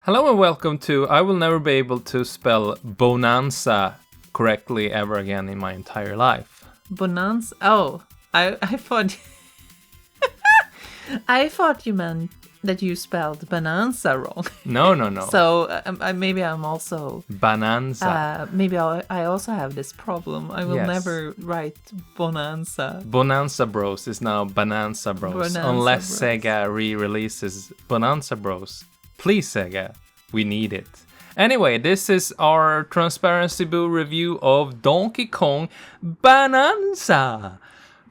Hello and welcome to I will never be able to spell Bonanza correctly ever again in my entire life. Bonanza? Oh, I thought... I thought you meant that you spelled Bananza wrong. No. So maybe I'm also... Bananza. Maybe I also have this problem. I will never write Bonanza. Bonanza Bros is now Bananza Bros. Bonanza Unless Bros. Sega re-releases Bonanza Bros. Please, Sega. We need it. Anyway, this is our Transparency Boo review of Donkey Kong Bananza.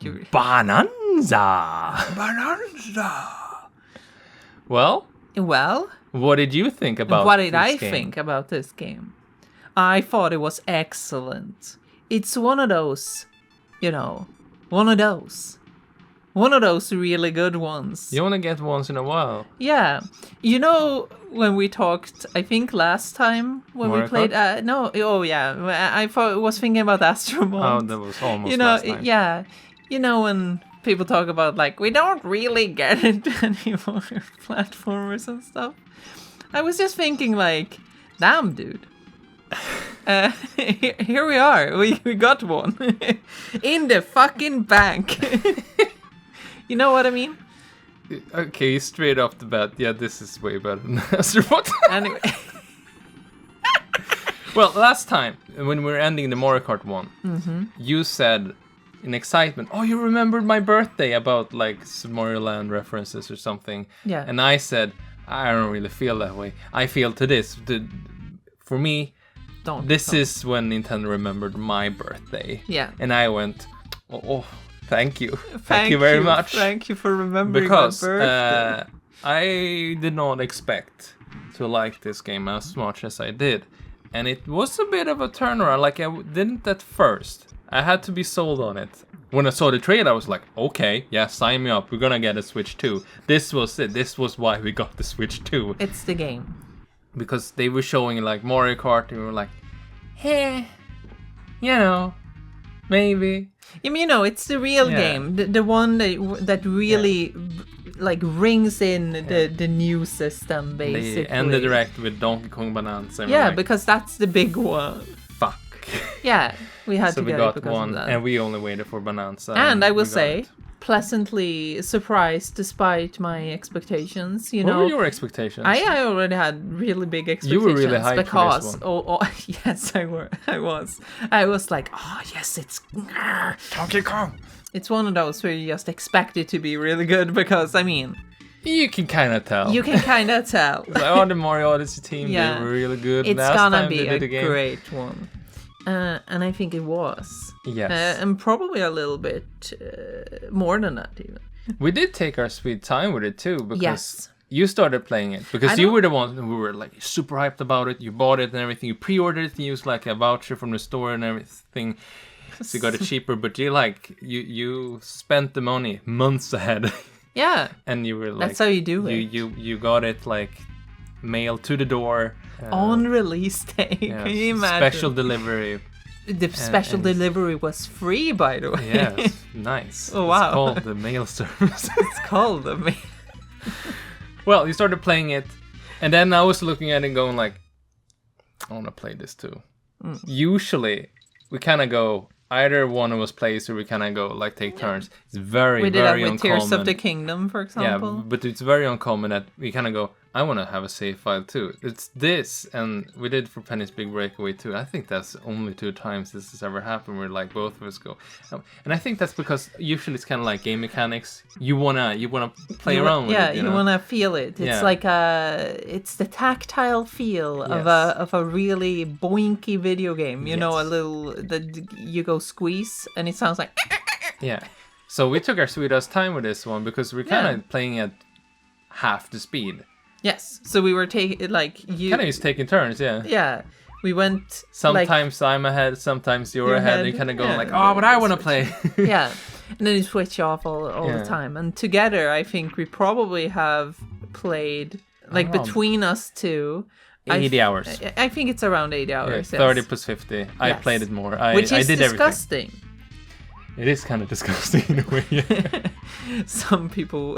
Bananza. Well, what did you think about what did this I game? think about this game? I thought it was excellent. It's one of those, one of those really good ones. You only get once in a while. Yeah. When we talked, I think last time when Mario we played... I was thinking about Astro Bond. Oh, that was almost last time. Yeah. When people talk about, we don't really get it anymore, platformers and stuff. I was just thinking, damn, dude. Here we are. We got one. In the fucking bank. You know what I mean? Okay, straight off the bat, yeah, this is way better than Astro Bond. Anyway. Well, last time, when we were ending the Mario Kart 1, you said in excitement, oh, you remembered my birthday about, Super Mario Land references or something. Yeah. And I said, I don't really feel that way. I feel to this. For me, this is when Nintendo remembered my birthday. Yeah. And I went, oh, thank you. Thank you very much. Thank you for remembering my birthday. I did not expect to like this game as much as I did. And it was a bit of a turnaround. I didn't at first. I had to be sold on it. When I saw the trailer, I was like, okay, yeah, sign me up. We're gonna get a Switch 2. This was it. This was why we got the Switch 2. It's the game. Because they were showing Mario Kart and we were like, hey, maybe. It's the real game. The one that really rings in the new system, basically. They ended direct with Donkey Kong Bananza. Yeah, because that's the big one. Fuck. Yeah, we had to get it because one, of that. and we only waited for Bananza. And I will say, pleasantly surprised despite my expectations. What were your expectations? I already had really big expectations. You were really hyped because, for this one. Yes, I was. I was like, oh yes, it's Donkey Kong. It's one of those where you just expect it to be really good because you can kind of tell. You can kind of tell. The Mario Odyssey team, they were really good. It's Last gonna time be they did a game. great one. And I think it was. Yes. And probably a little bit more than that even. We did take our sweet time with it too, because you started playing it. Because you were the one who were super hyped about it. You bought it and everything. You pre-ordered it and used a voucher from the store and everything. So you got it cheaper, but you spent the money months ahead. Yeah. And you were that's how you do it. You got it mailed to the door. On release day. Yeah, Can you imagine? Special delivery. The special delivery was free, by the way. Yes, nice. Oh, wow. It's called the mail service. It's called the mail. Well, you started playing it, and then I was looking at it and going I want to play this too. Usually, we kind of go, either one of us plays or we kind of go, take turns. It's very, we did very that with uncommon. Tears of the Kingdom, for example. Yeah, but it's very uncommon that we kind of go, I want to have a save file too. It's this, and we did for Penny's Big Breakaway too. I think that's only 2 times this has ever happened where both of us go. And I think that's because usually it's kind of like game mechanics. You wanna play around with it. Yeah, you wanna feel it. It's it's the tactile feel of a really boinky video game. You know, a little that you go squeeze and it sounds like. Yeah. So we took our sweetest time with this one because we're kind of playing at half the speed. Yes, so we were taking you kind of just taking turns, yeah. Yeah, we went. Sometimes I'm ahead, sometimes you're ahead. And you kind of go but I want to play. Yeah, and then you switch off all the time. And together, I think we probably have played between us two. 80 hours. I think it's around 80 hours. Yeah, 30 plus 50. I played it more. Which is I did disgusting. Everything. It is kind of disgusting in a way. Yeah. Some people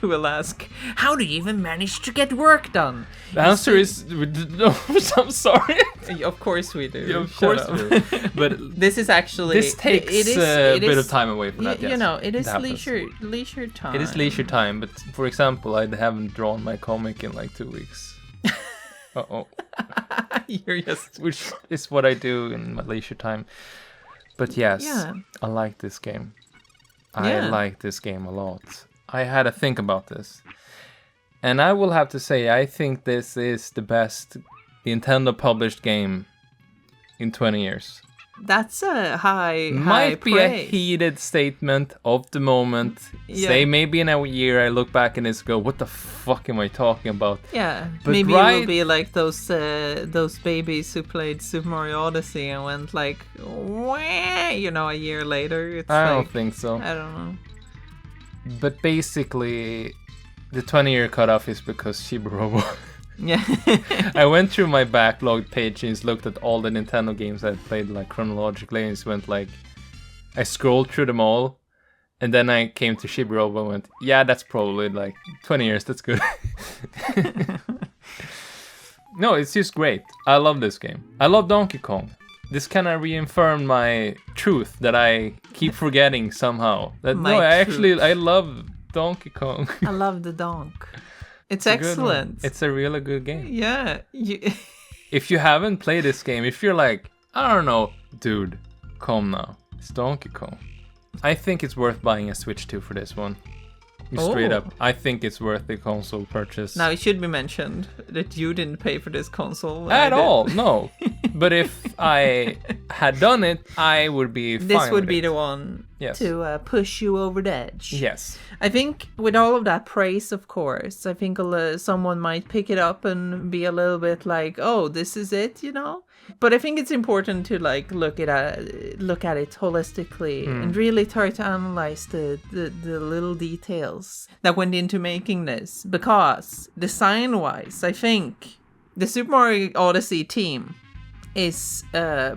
will ask, how do you even manage to get work done? The answer is, no, I'm sorry. Of course we do. Yeah, of course we do. But this is actually... This takes a bit of time away from that, yes. You know, it is It leisure time. It is leisure time, but for example, I haven't drawn my comic in like 2 weeks. Uh-oh. You're just... Which is what I do in my leisure time. But yes, Yeah. I like this game. Yeah. I like this game a lot. I had to think about this. And I will have to say, I think this is the best Nintendo published game in 20 years. That's a high Might be a praise. heated statement of the moment. Yeah. Say maybe in a year I look back and it's go, what the fuck am I talking about? Yeah, But maybe it right- will be like those babies who played Super Mario Odyssey and went like, wah, you know, a year later. It's I like, don't think so. I don't know. But basically, the 20-year cutoff is because Shiba Robo. Yeah. I went through my backlog page and just looked at all the Nintendo games I played like chronologically and just went like, I scrolled through them all, and then I came to Shiba Robo and went, yeah, that's probably like 20 years, that's good. No, it's just great. I love this game. I love Donkey Kong. This kind of reaffirmed my truth that I keep forgetting somehow. That My no, I truth. actually I love Donkey Kong. I love the donk. It's a good one. excellent. It's a really good game. Yeah. If you haven't played this game, if you're like, I don't know, dude, come now. It's Donkey Kong. I think it's worth buying a Switch 2 for this one. Straight Oh. up. I think it's worth the console purchase. Now it should be mentioned that you didn't pay for this console. I At did. all, no. But if I had done it, I would be fine This would with be it. the one Yes. to push you over the edge. Yes. I think with all of that praise, of course, I think someone might pick it up and be a little bit like, "Oh, this is it," you know. But I think it's important to like look at it holistically and really try to analyze the little details that went into making this. Because design-wise, I think the Super Mario Odyssey team is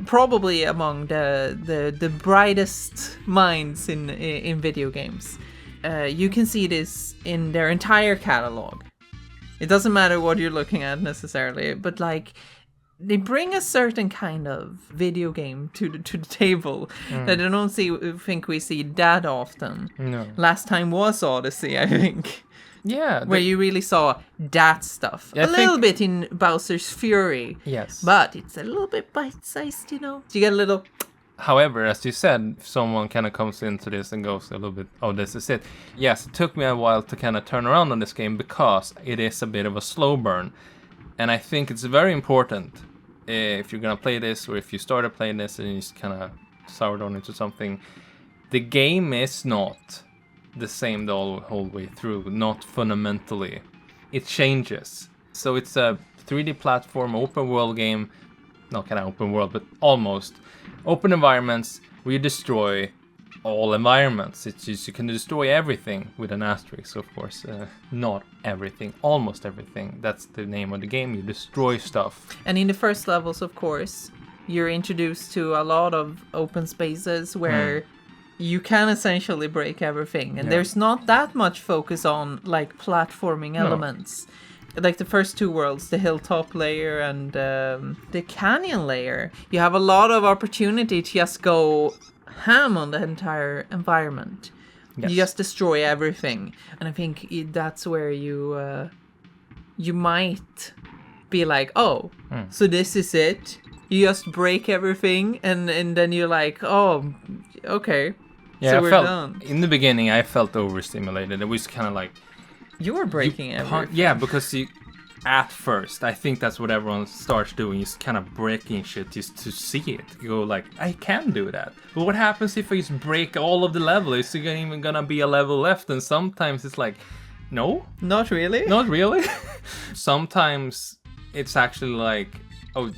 probably among the brightest minds in video games. You can see this in their entire catalog. It doesn't matter what you're looking at necessarily, but like they bring a certain kind of video game to the table that I don't think we see that often. No. Last time was Odyssey, I think. Yeah. Where you really saw that stuff. Yeah, I a little think- bit in Bowser's Fury. Yes. But it's a little bit bite-sized, you know? You get a little... However, as you said, if someone kind of comes into this and goes a little bit, oh, this is it. Yes, it took me a while to kind of turn around on this game because it is a bit of a slow burn. And I think it's very important if you're going to play this or if you started playing this and you just kind of soured on into something. The game is not the same the whole way through, not fundamentally. It changes. So it's a 3D platform, open world game. Not kind of open world, but almost. Open environments where you destroy all environments. It's just you can destroy everything with an asterisk, of course. Not everything, almost everything. That's the name of the game. You destroy stuff. And in the first levels, of course, you're introduced to a lot of open spaces where you can essentially break everything. And Yeah. there's not that much focus on like platforming elements. Like the first two worlds, the hilltop layer and the canyon layer, you have a lot of opportunity to just go ham on the entire environment. Yes. You just destroy everything, and I think that's where you might be like, oh, so this is it. You just break everything, and then you're like, oh, okay, Yeah, so I we're felt done. in the beginning I felt overstimulated. It was kind of like You were breaking everything. yeah, because you at first I think that's what everyone starts doing, is kind of breaking shit just to see it. You go like, I can do that. But what happens if I just break all of the level? Is there even gonna be a level left? And sometimes it's like, no, Not really. not really. Sometimes it's actually like, oh,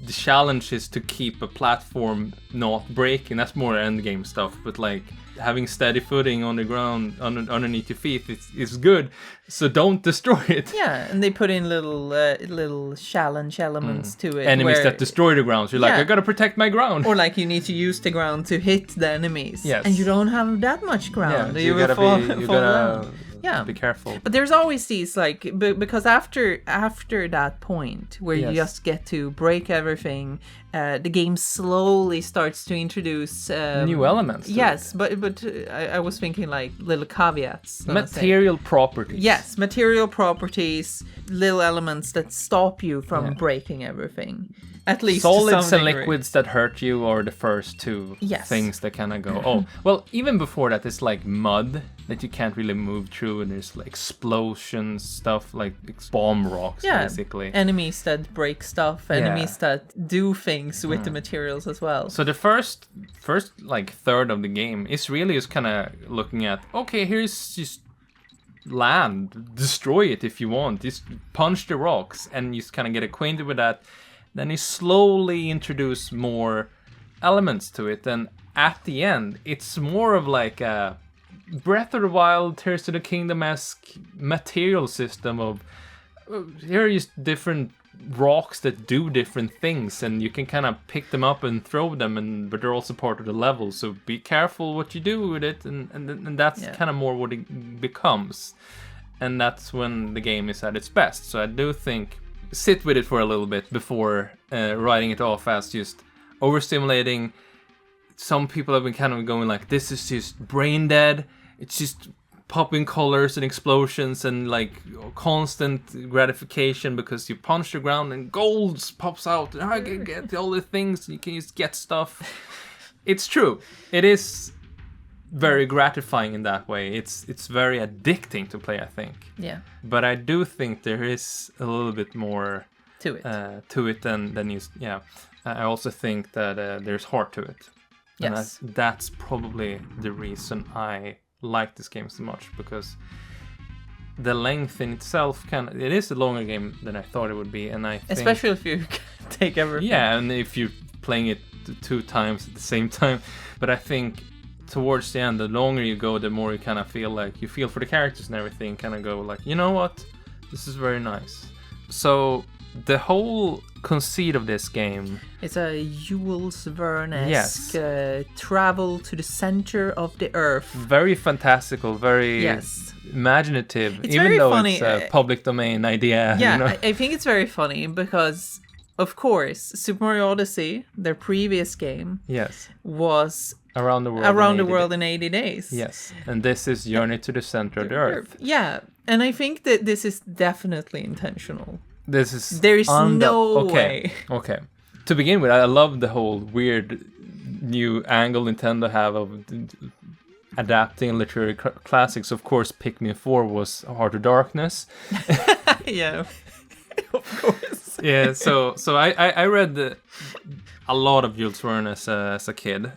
the challenge is to keep a platform not breaking. That's more end game stuff, but like having steady footing on the ground underneath your feet is good. So don't destroy it. Yeah, and they put in little challenge elements to it. Enemies that destroy the ground. So you're like, I gotta protect my ground. Or like you need to use the ground to hit the enemies. Yes. And you don't have that much ground. So you gotta fall gotta down. be careful. But there's always these like because after that point where you Yes. just get to break everything, the game slowly starts to introduce New elements. to Yes, it. but I was thinking like little caveats. so to say. Material properties. Yes, material properties, little elements that stop you from breaking everything. At least to Solids some and degree. liquids that hurt you are the first two Yes. things that kind of go. Oh, well, even before that, it's like mud that you can't really move through, and there's like explosions, stuff like bomb rocks, basically. Enemies that break stuff, enemies that do things with the materials as well. So the first like third of the game is really just kind of looking at, okay, here's just land, destroy it if you want, just punch the rocks, and you just kind of get acquainted with that. Then you slowly introduce more elements to it, and at the end, it's more of like a Breath of the Wild, Tears of the Kingdom-esque material system of here are just different rocks that do different things, and you can kind of pick them up and throw them, but they're also part of the level. So be careful what you do with it, and that's kind of more what it becomes, and that's when the game is at its best. So I do think sit with it for a little bit before writing it off as just overstimulating. Some people have been kind of going like, this is just brain dead. It's just popping colors and explosions and like constant gratification because you punch the ground and gold pops out and I can get all the things. You can just get stuff. It's true. It is very gratifying in that way. It's very addicting to play, I think. Yeah. But I do think there is a little bit more To it. than you. Yeah. I also think that there's heart to it. Yes. And that's probably the reason I like this game so much, because the length in itself it is a longer game than I thought it would be, and I think, Especially if you take everything. yeah, and if you're playing it 2 times at the same time. But I think towards the end, the longer you go, the more you kind of feel like you feel for the characters and everything, kind of go like, you know what, this is very nice. So the whole conceit of this game, it's a Jules Verne-esque travel to the center of the earth. Very fantastical, very imaginative, It's even very though funny. it's a public domain idea. Yeah, you know? I think it's very funny because, of course, Super Mario Odyssey, their previous game, Yes. was Around the world. in 80 days. Yes, and this is Journey to the Center of the Earth. Yeah, and I think that this is definitely intentional. This is There is no way. Okay. To begin with, I love the whole weird new angle Nintendo have of adapting literary classics. Of course, Pikmin 4 was Heart of Darkness. Yeah, of course. Yeah, so I read a lot of Jules Verne as a kid,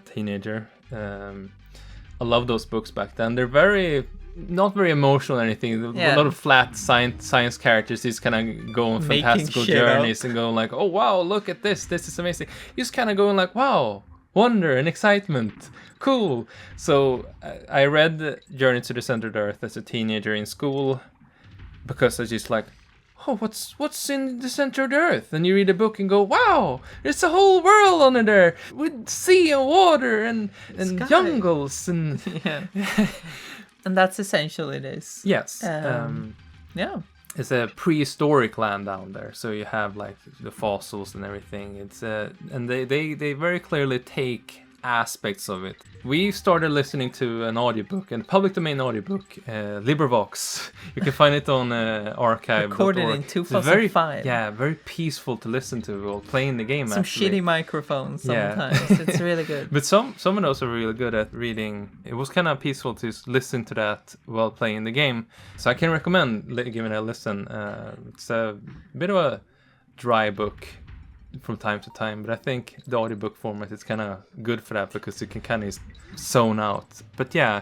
teenager. I love those books back then. They're not very emotional or anything. A lot of flat science characters just kind of go on fantastical journeys and go like, oh wow, look at this is amazing. You just kind of going like, wow, wonder and excitement, cool. So I read Journey to the Center of the Earth as a teenager in school because I just like, oh, what's in the center of the Earth? And you read a book and go, wow, there's a whole world under there with sea and water and jungles and Yeah. And that's essentially this. yes. Yeah. It's a prehistoric land down there, so you have like the fossils and everything. It's and they very clearly take aspects of it. We started listening to an audiobook, a public domain audiobook, LibriVox. You can find it on archive.org. Recorded in 2005. Very peaceful to listen to while playing the game. Some actually. shitty microphones sometimes. It's really good. But some of those are really good at reading. It was kind of peaceful to listen to that while playing the game. So I can recommend giving it a listen. It's a bit of a dry book from time to time, but I think the audiobook format is kind of good for that because you can kind of zone out. But yeah,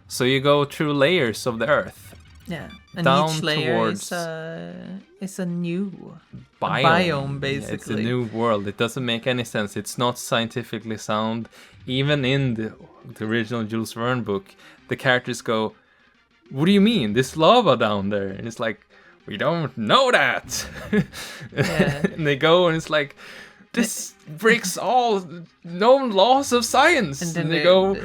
so you go through layers of the earth. Yeah, and down each layer towards is a new biome, Yeah, it's a basically. new world. It doesn't make any sense. It's not scientifically sound. Even in the original Jules Verne book, the characters go, "What do you mean? There's lava down there?" And it's like, "We don't know that." Yeah. And they go, and it's like, "This breaks all known laws of science." And then And they go,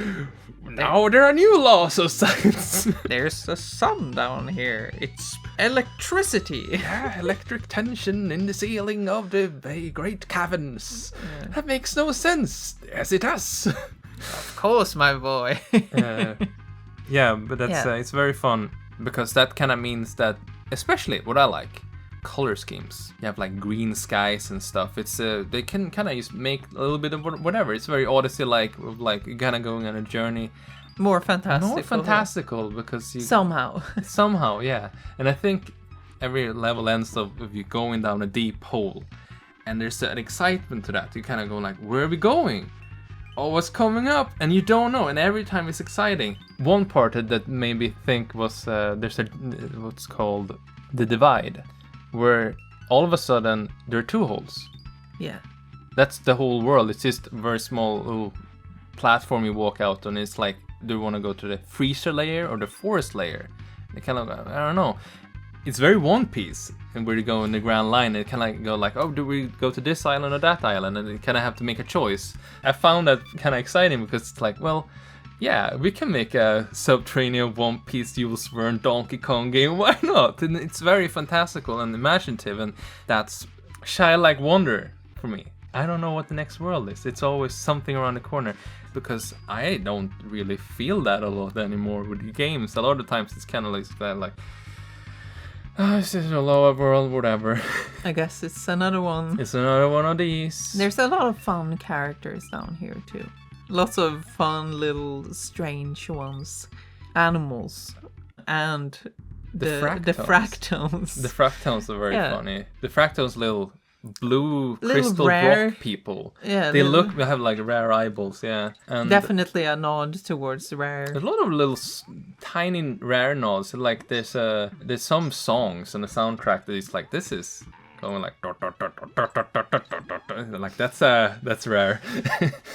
"Now there are new laws of science." There's a sun down here. It's electricity. Yeah, electric tension in the ceiling of the great caverns. That makes no sense. Yes, it does. Of course, my boy. Yeah, but that's Yeah. it's very fun because that kind of means that, especially what I like, color schemes. You have like green skies and stuff. It's they can kind of just make a little bit of whatever. It's very Odyssey like kind of going on a journey. More fantastical. More fantastical because you Somehow. somehow, yeah. And I think every level ends up with you going down a deep hole, and there's an excitement to that. You kind of go like, where are we going? Oh, what's coming up? And you don't know. And every time it's exciting. One part that made me think was there's what's called the divide, where all of a sudden there are two holes. Yeah. That's the whole world. It's just a very small little platform you walk out on. It's like, do you want to go to the freezer layer or the forest layer? They kind of, I don't know. It's very One Piece, and where you go in the Grand Line, it kind of go like, oh, do we go to this island or that island? And you kind of have to make a choice. I found that kind of exciting because it's like, well, yeah, we can make a subterranean One Piece Jules Verne Donkey Kong game. Why not? And it's very fantastical and imaginative, and that's childlike wonder for me. I don't know what the next world is. It's always something around the corner because I don't really feel that a lot anymore with games. A lot of times it's kind of like, oh, it's just a lower world, whatever. I guess it's another one. It's another one of these. There's a lot of fun characters down here too. Lots of fun little strange ones. Animals. And the fractals. The fractals are very Yeah. funny. The fractals little blue Little crystal rare- rock people. Yeah, They little- have like rare eyeballs, yeah. And Definitely a nod towards the rare. a lot of little tiny rare nods. Like there's some songs on the soundtrack that is like, this is going like dot, dot, dot, dot, dot, dot, dot, dot, dot, dot. Like that's rare.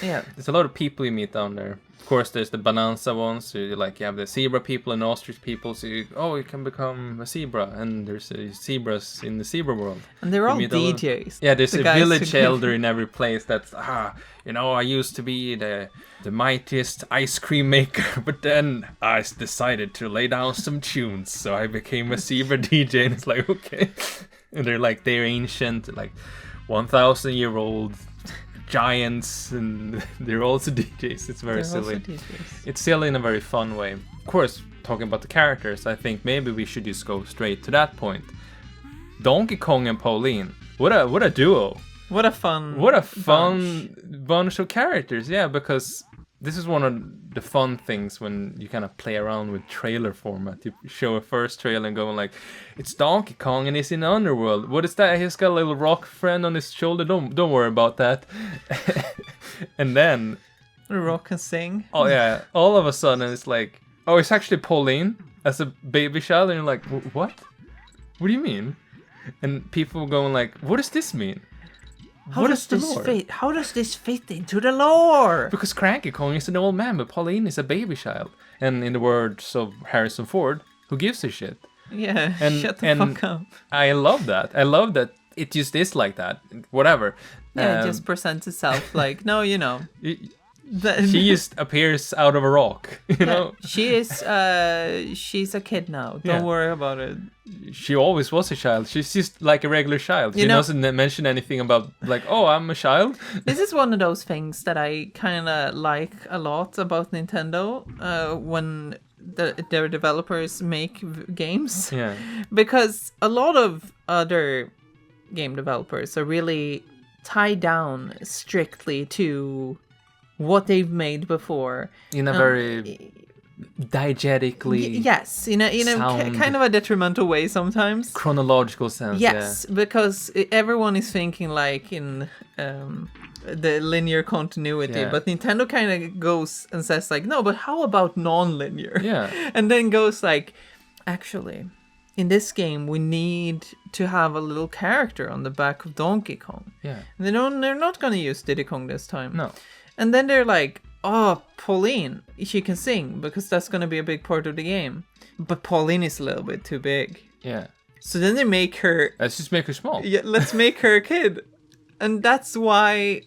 Yeah. There's a lot of people you meet down there. Of course, there's the Bananza ones. So you have the zebra people and ostrich people. So you can become a zebra, and there's zebras in the zebra world. And they're You all meet a lot- DJs. Yeah, there's The a guys who village give- elder in every place that's, I used to be the mightiest ice cream maker, but then I decided to lay down some tunes, so I became a zebra DJ, and it's like, okay. And they're ancient, like 1,000-year-old giants, and they're also DJs. It's very They're also silly. DJs. It's silly in a very fun way. Of course, talking about the characters, I think maybe we should just go straight to that point. Donkey Kong and Pauline. What a duo. What a fun Fun bunch of characters. Yeah, because this is one of the fun things when you kind of play around with trailer format. You show a first trailer and go like, it's Donkey Kong and he's in the underworld. What is that? He's got a little rock friend on his shoulder. Don't worry about that. And then, Rock and sing. oh yeah, all of a sudden it's like, oh, it's actually Pauline as a baby child, and you're like, what? What do you mean? And people going like, what does this mean? What is the lore? How does this fit into the lore? Because Cranky Kong is an old man, but Pauline is a baby child. And in the words of Harrison Ford, who gives a shit? Yeah, And- shut the and- fuck up. I love that. I love that it just is like that. Whatever. Yeah, it just presents itself like, no, you know. She just appears out of a rock, you know? She's a kid now. Don't Yeah. worry about it. She always was a child. She's just like a regular child. She You know- doesn't mention anything about, like, oh, I'm a child. This is one of those things that I kind of like a lot about Nintendo when their developers make games. Yeah. Because a lot of other game developers are really tied down strictly to what they've made before. In a very diegetically, Yes, in a sound. kind of a detrimental way sometimes. chronological sense. Yes, because everyone is thinking like in the linear continuity, Yeah. but Nintendo kind of goes and says like, no, but how about non-linear? Yeah. And then goes like, actually, in this game, we need to have a little character on the back of Donkey Kong. Yeah. They're not going to use Diddy Kong this time. No. And then they're like, oh, Pauline, she can sing because that's going to be a big part of the game. But Pauline is a little bit too big. Yeah. So then they make her... Let's just make her small. Yeah, let's make her a kid. And that's why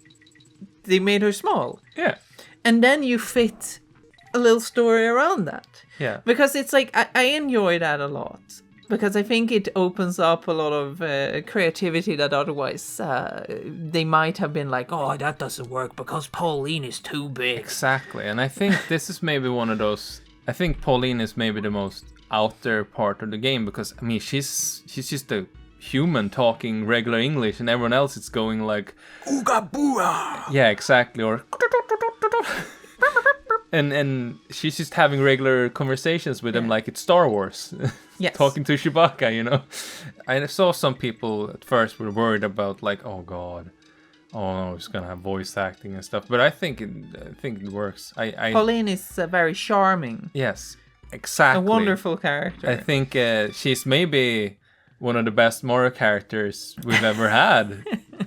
they made her small. Yeah. And then you fit a little story around that. Yeah. Because it's like, I enjoy that a lot. Because I think it opens up a lot of creativity that otherwise they might have been like, oh, that doesn't work because Pauline is too big. Exactly. And I think this is maybe one of those... I think Pauline is maybe the most out there part of the game because, I mean, she's just a human talking regular English and everyone else is going like... Ooga booga! Yeah, exactly. Or... And she's just having regular conversations with them like it's Star Wars. Yes. Talking to Chewbacca, you know. I saw some people at first were worried about like, oh god, oh no, it's gonna have voice acting and stuff. But I think it works. Pauline is very charming. Yes, exactly. A wonderful character. I think she's maybe one of the best Mario characters we've ever had.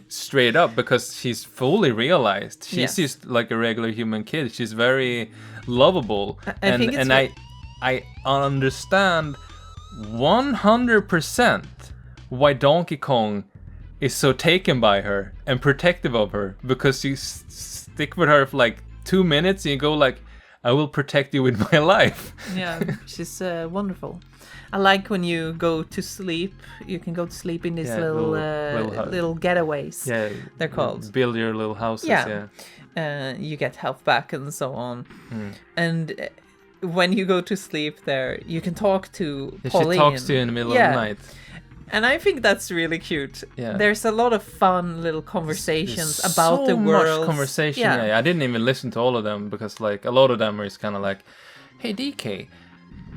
Straight up, because she's fully realized. She's just like a regular human kid. She's very lovable. I understand 100% why Donkey Kong is so taken by her and protective of her, because you stick with her for like 2 minutes and you go like, I will protect you with my life. Yeah, she's wonderful. I like when you go to sleep. You can go to sleep in these little getaways. Yeah, they're called. Build your little houses. Yeah. You get health back and so on. And when you go to sleep there, you can talk to Pauline. She talks to you in the middle of the night. And I think that's really cute. Yeah. There's a lot of fun little conversations about the world. world. So much conversation. Yeah. I didn't even listen to all of them because like a lot of them is kind of like, hey DK,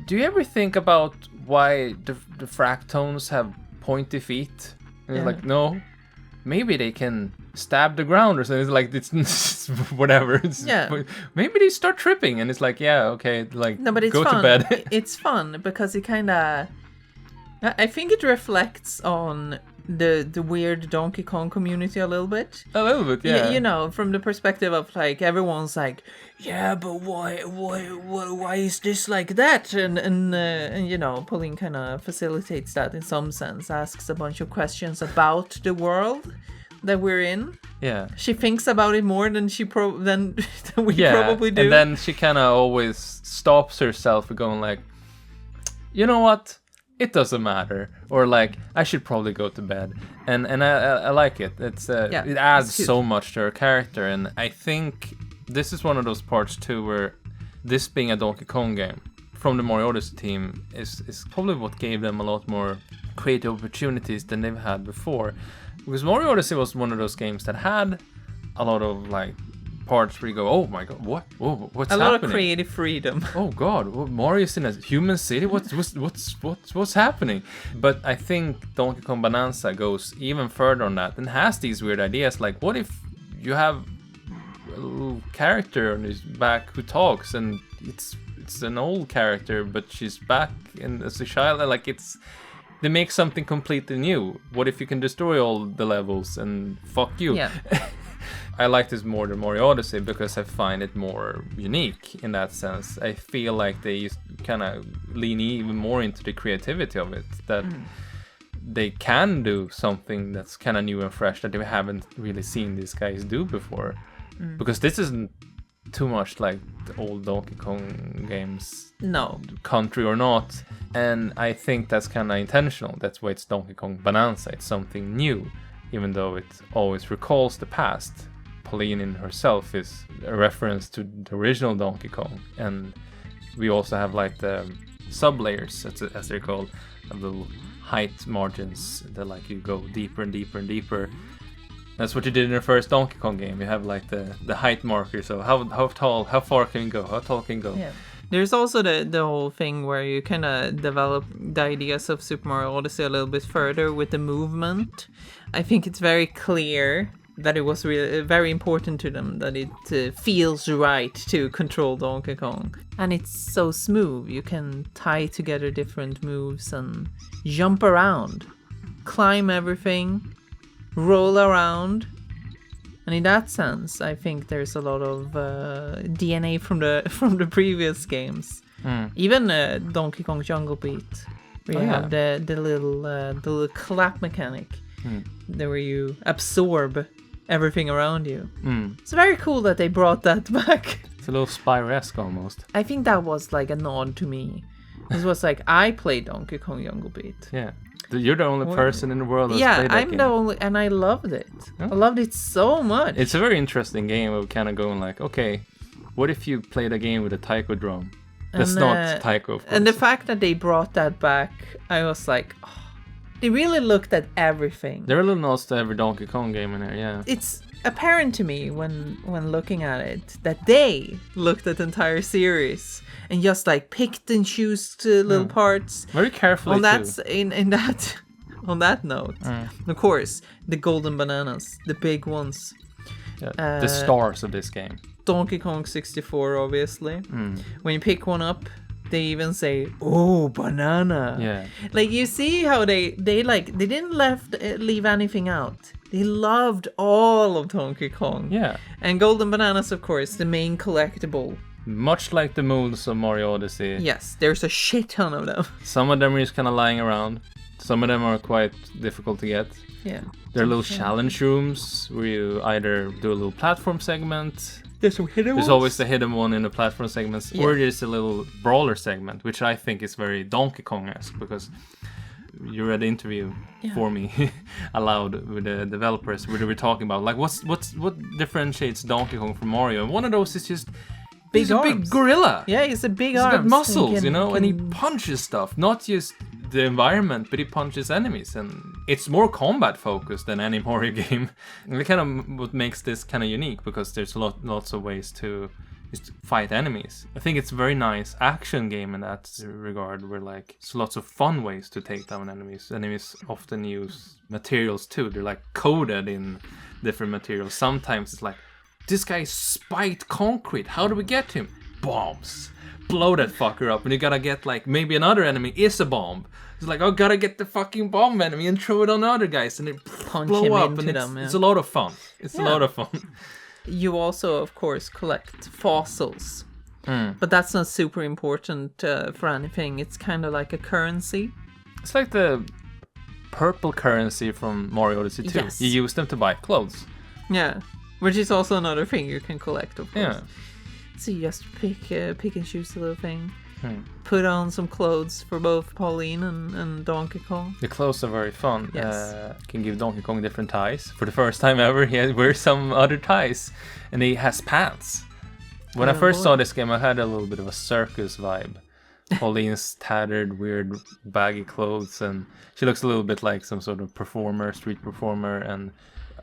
do you ever think about why the fractones have pointy feet? And it's like, no, maybe they can stab the ground or something. It's like, it's whatever. Maybe they start tripping, and it's like, yeah, okay, like, no, but it's go fun. to bed. It's fun because it kind of, I think it reflects on the weird Donkey Kong community a little bit. A little bit, yeah. You know, from the perspective of like everyone's like, yeah, but why is this like that? And you know, Pauline kind of facilitates that in some sense, asks a bunch of questions about the world that we're in. Yeah. She thinks about it more than than we probably do. And then she kind of always stops herself with going like, you know what? It doesn't matter, or like I should probably go to bed, and I like it. It's it adds so much to her character, and I think this is one of those parts too where this being a Donkey Kong game from the Mario Odyssey team is probably what gave them a lot more creative opportunities than they've had before, because Mario Odyssey was one of those games that had a lot of like parts where you go, oh my god, what's happening? A lot of creative freedom. Oh god, Mario's in a human city. What's happening? But I think Donkey Kong Bananza goes even further on that and has these weird ideas. Like, what if you have a little character on his back who talks, and it's an old character, but she's back and as a child, and like they make something completely new. What if you can destroy all the levels and fuck you? Yeah. I like this more than Mario Odyssey because I find it more unique in that sense. I feel like they kind of lean even more into the creativity of it, that they can do something that's kind of new and fresh that they haven't really seen these guys do before. Because this isn't too much like the old Donkey Kong games, no, country or not. And I think that's kind of intentional. That's why it's Donkey Kong Bananza. It's something new, even though it always recalls the past. Pauline in herself is a reference to the original Donkey Kong, and we also have like the sub layers, as they're called, of little height margins that like you go deeper and deeper and deeper. That's what you did in the first Donkey Kong game. You have like the height marker, so how tall, how far can you go, how tall can you go. Yeah. There's also the whole thing where you kind of develop the ideas of Super Mario Odyssey a little bit further with the movement. I think it's very clear that it was really very important to them that it feels right to control Donkey Kong. And it's so smooth. You can tie together different moves and jump around, climb everything, roll around. And in that sense, I think there's a lot of DNA from the previous games. Even Donkey Kong Jungle Beat, where you have the little clap mechanic, where you absorb everything around you. It's very cool that they brought that back. It's a little Spyro-esque almost. I think that was like a nod to me. It was like, I played Donkey Kong Jungle Beat. Yeah. You're the only person in the world that's played that I'm game. the only, and I loved it. I loved it so much. It's a very interesting game of kind of going like, okay, what if you played a game with a taiko drum? That's not taiko, of course. And the fact that they brought that back, I was like, oh, they really looked at everything. There are little nods to every Donkey Kong game in there, yeah. It's apparent to me when looking at it that they looked at the entire series and just like picked and chose little parts. Very carefully On that note, of course, the golden bananas, the big ones. Yeah, the stars of this game. Donkey Kong 64, obviously. When you pick one up, they even say, "Oh, banana." Yeah. Like you see how they didn't leave anything out. They loved all of Donkey Kong. Yeah. And golden bananas, of course, the main collectible. Much like the moons of Mario Odyssey. Yes, there's a shit ton of them. Some of them are just kind of lying around. Some of them are quite difficult to get. Yeah. There are little challenge rooms where you either do a little platform segment. There's some hidden ones. There's always the hidden one in the platform segments. Yeah. Or there's a little brawler segment, which I think is very Donkey Kong-esque because you read the interview for me aloud with the developers where they were talking about like what differentiates Donkey Kong from Mario. And one of those is just he's a big gorilla. Yeah, he's a big arms. He's got muscles, and he punches stuff, not just the environment, but he punches enemies, and it's more combat focused than any Mario game. And it kind of what makes this kind of unique because there's lots of ways to just fight enemies. I think it's a very nice action game in that regard, where like there's lots of fun ways to take down enemies. Enemies often use materials too. They're like coated in different materials. Sometimes it's like, this guy spiked concrete. How do we get him? Bombs. Blow that fucker up. And you gotta get like, maybe another enemy is a bomb. It's like, oh, gotta get the fucking bomb enemy and throw it on the other guys. And they blow up. And it's a lot of fun. It's a lot of fun. You also, of course, collect fossils. But that's not super important for anything. It's kind of like a currency. It's like the purple currency from Mario Odyssey 2. Yes. You use them to buy clothes. Yeah. Which is also another thing you can collect, of course. Yeah. So you just pick and choose a little thing. Put on some clothes for both Pauline and Donkey Kong. The clothes are very fun. Yes. Can give Donkey Kong different ties. For the first time ever, he wears some other ties. And he has pants. When I first saw this game, I had a little bit of a circus vibe. Pauline's tattered, weird, baggy clothes. And she looks a little bit like some sort of performer, street performer. And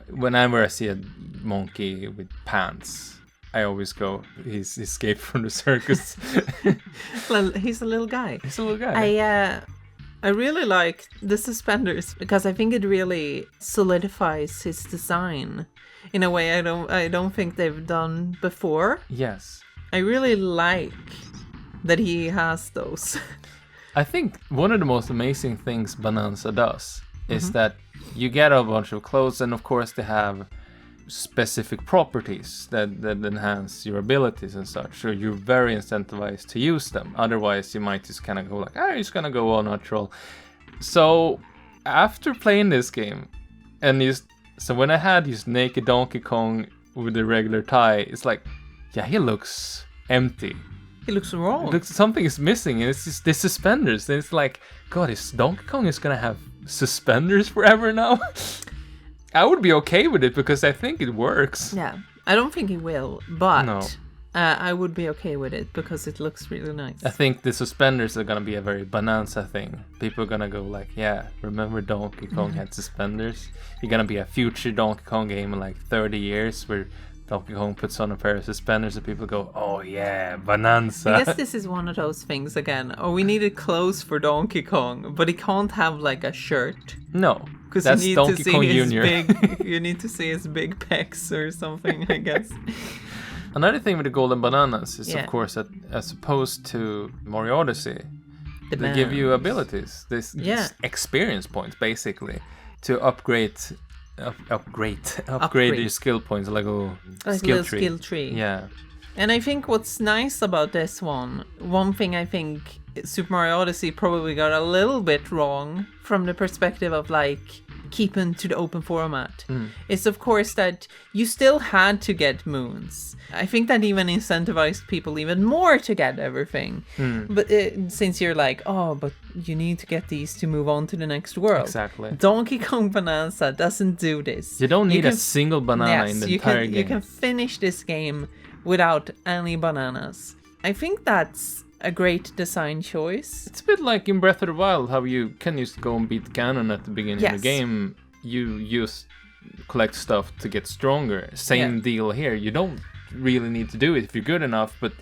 whenever I see a monkey with pants, I always go, he's escaped from the circus. He's a little guy. He's a little guy. I really like the suspenders because I think it really solidifies his design in a way I don't think they've done before. Yes. I really like that he has those. I think one of the most amazing things Bananza does is that you get a bunch of clothes, and of course they have specific properties that enhance your abilities and such, so you're very incentivized to use them. Otherwise you might just kind of go like, I'm just gonna go all natural. So after playing this game, so when I had this naked Donkey Kong with the regular tie, it's like, yeah, he looks empty. He looks wrong. Something is missing, and it's just the suspenders. And it's like, God, is Donkey Kong is gonna have suspenders forever now? I would be okay with it because I think it works. Yeah, I don't think he will, but no. I would be okay with it because it looks really nice. I think the suspenders are gonna be a very Bananza thing. People are gonna go like, yeah, remember Donkey Kong had suspenders? You're gonna be a future Donkey Kong game in like 30 years where Donkey Kong puts on a pair of suspenders and people go, oh yeah, Bananza. I guess this is one of those things again. Oh, we needed clothes for Donkey Kong, but he can't have like a shirt. No, Because that's you need Donkey to see Kong his Jr. big. You need to see his big pecs or something, I guess. Another thing with the golden bananas is, Yeah. of course, that as opposed to Mario Odyssey, they give you abilities, this experience points, basically, to upgrade your skill points, like a skill tree. Skill tree. Yeah. And I think what's nice about this one thing I think Super Mario Odyssey probably got a little bit wrong from the perspective of like keeping to the open format is of course that you still had to get moons. I think that even incentivized people even more to get everything. But since you're like, oh, but you need to get these to move on to the next world. Exactly. Donkey Kong Bananza doesn't do this. You don't need a single banana in the entire game. You can finish this game without any bananas. I think that's a great design choice. It's a bit like in Breath of the Wild, how you can just go and beat Ganon at the beginning of the game. You just collect stuff to get stronger. Same deal here. You don't really need to do it if you're good enough, but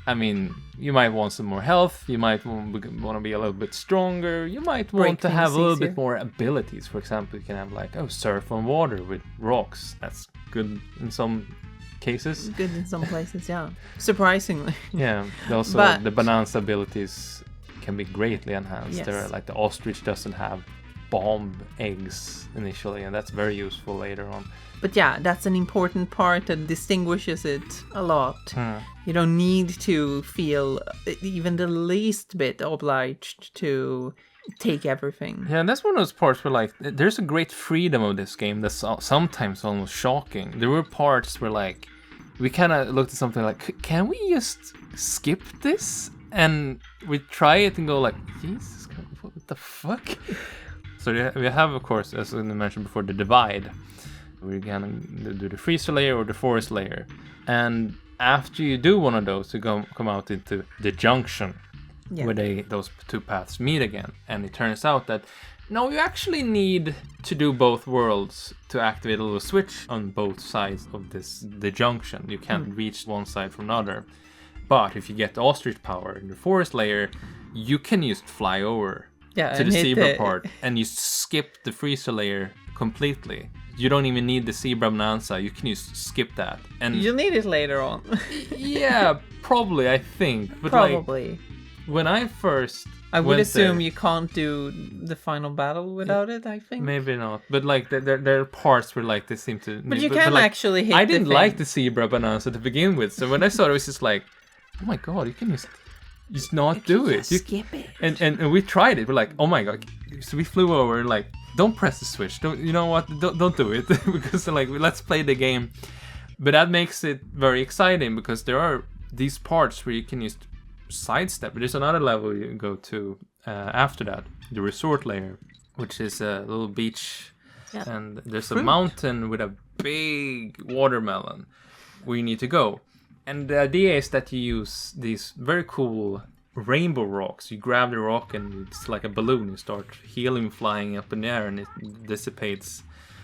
I mean, you might want some more health, you might want to be a little bit stronger, you might want to have a little bit more abilities. For example, you can have like, surf on water with rocks. That's good in some cases. Good in some places, yeah. Surprisingly. Yeah. Also, the Bananza abilities can be greatly enhanced. Yes. They're like the ostrich doesn't have bomb eggs initially, and that's very useful later on. But yeah, that's an important part that distinguishes it a lot. You don't need to feel even the least bit obliged to take everything. Yeah, and that's one of those parts where like there's a great freedom of this game that's sometimes almost shocking. There were parts where like we kind of looked at something like, can we just skip this? And we try it and go like, Jesus Christ, what the fuck? So we have, of course, as I mentioned before, the divide. We're gonna do the freezer layer or the forest layer. And after you do one of those, you come out into the junction, where those two paths meet again. And it turns out that, no, you actually need to do both worlds to activate a little switch on both sides of the junction. You can't reach one side from another. But if you get the ostrich power in the forest layer, you can just fly over to the zebra part and you skip the freezer layer completely. You don't even need the zebra bonanza. You can just skip that. And you'll need it later on. Yeah, probably, I think. But probably. Like, when I first I would assume you can't do the final battle without it, I think. Maybe not. But like there are parts where like they seem to... But you can actually hit I didn't like the zebra bonanza to begin with. So when I saw it, it was just like, oh my god, you can just not do it. You skip it. And we tried it. We're like, oh my god. So we flew over and like, don't press the switch. Don't, you know what? Don't do it. Because like, let's play the game. But that makes it very exciting because there are these parts where you can just sidestep. There's another level you go to after that, the resort layer, which is a little beach. Yeah. And there's a mountain with a big watermelon where you need to go. And the idea is that you use these very cool rainbow rocks. You grab the rock and it's like a balloon. You start helium flying up in the air and it dissipates.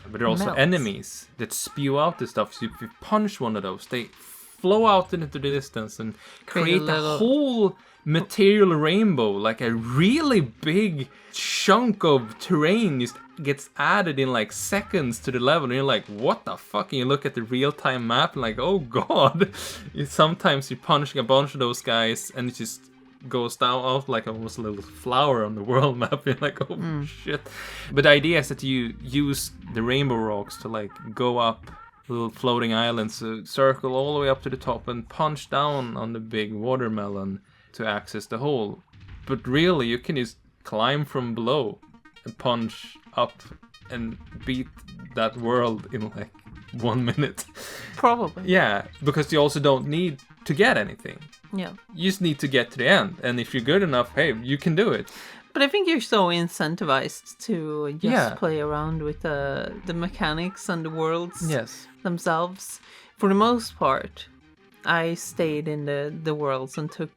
But there are also enemies that spew out this stuff. So if you punch one of those, they flow out into the distance and create a whole material rainbow. Like a really big chunk of terrain just gets added in like seconds to the level. And you're like, what the fuck? And you look at the real-time map and like, oh god. Sometimes you're punching a bunch of those guys and it just goes down out like almost a little flower on the world map. You're like, oh shit. But the idea is that you use the rainbow rocks to like go up little floating islands, circle all the way up to the top and punch down on the big watermelon to access the hole. But really, you can just climb from below and punch up and beat that world in like 1 minute. Probably. Yeah, because you also don't need to get anything. Yeah. You just need to get to the end. And if you're good enough, hey, you can do it. But I think you're so incentivized to just play around with the mechanics and the worlds themselves. For the most part, I stayed in the worlds and took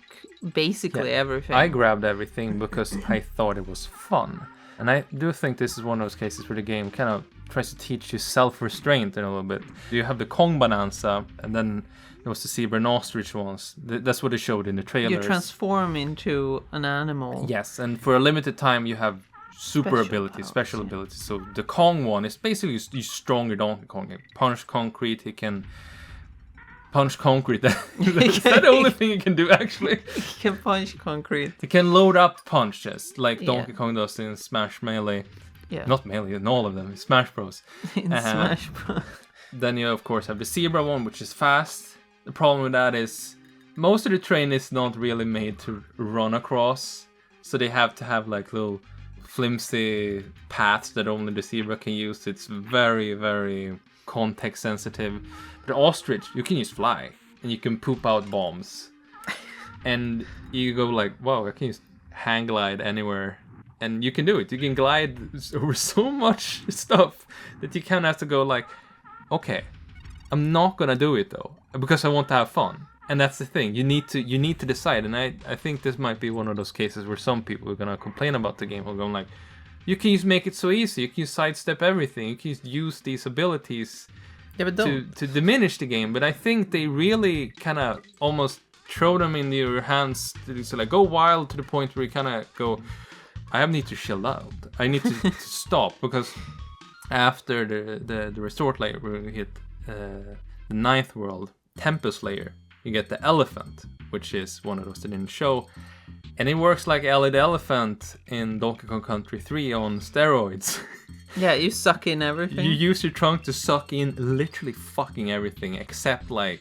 basically everything. I grabbed everything because I thought it was fun. And I do think this is one of those cases where the game kind of tries to teach you self-restraint in a little bit. You have the Kong Bananza, and then there was the zebra and ostrich ones. That's what they showed in the trailers. You transform into an animal. Yes, and for a limited time you have super abilities, special abilities. So the Kong one is basically stronger Donkey Kong. He punch concrete, he can punch concrete. That's not the only thing he can do, actually. He can punch concrete. He can load up punches like Donkey Kong does in Smash Melee. Yeah. Not Melee, in all of them, in Smash Bros. In Smash Bros. Then you, of course, have the zebra one, which is fast. The problem with that is most of the terrain is not really made to run across. So they have to have like little flimsy paths that only the zebra can use. It's very, very context sensitive. The ostrich, you can use fly and you can poop out bombs. And you go like, wow, I can just hang glide anywhere. And you can do it. You can glide over so much stuff that you kind of have to go like, okay, I'm not gonna do it though, because I want to have fun. And that's the thing. You need to decide. And I think this might be one of those cases where some people are gonna complain about the game. We're going like, you can just make it so easy. You can sidestep everything. You can just use these abilities to diminish the game. But I think they really kind of almost throw them in your hands to like go wild to the point where you kind of go, I need to chill out. I need to stop, because after the resort layer, we hit the 9th world, Tempest layer, you get the elephant, which is one of those that didn't show. And it works like Ellie the Elephant in Donkey Kong Country 3 on steroids. Yeah, you suck in everything. You use your trunk to suck in literally fucking everything, except like...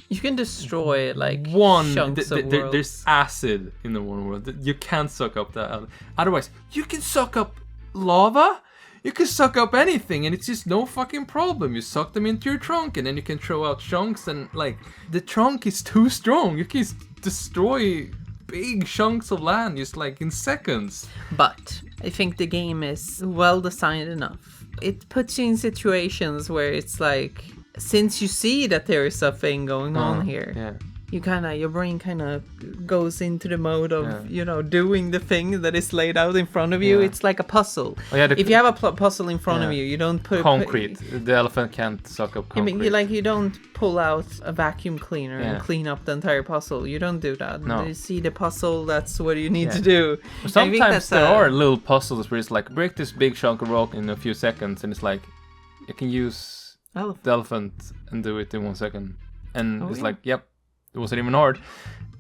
You can destroy like one chunks of worlds. There's acid in the one world. You can't suck up that. Otherwise, you can suck up lava. You can suck up anything, and it's just no fucking problem. You suck them into your trunk, and then you can throw out chunks. And like the trunk is too strong. You can destroy big chunks of land just like in seconds. But I think the game is well designed enough. It puts you in situations where it's like, since you see that there is a thing going on here, your brain kind of goes into the mode of, doing the thing that is laid out in front of you. Yeah. It's like a puzzle. Oh, yeah, if you have a puzzle in front of you, you don't put concrete. The elephant can't suck up concrete. You don't pull out a vacuum cleaner and clean up the entire puzzle. You don't do that. No. You see the puzzle, that's what you need to do. Sometimes there are little puzzles where it's like, break this big chunk of rock in a few seconds, and it's like, you can use the elephant and do it in 1 second. And it's like, yep. It wasn't even hard.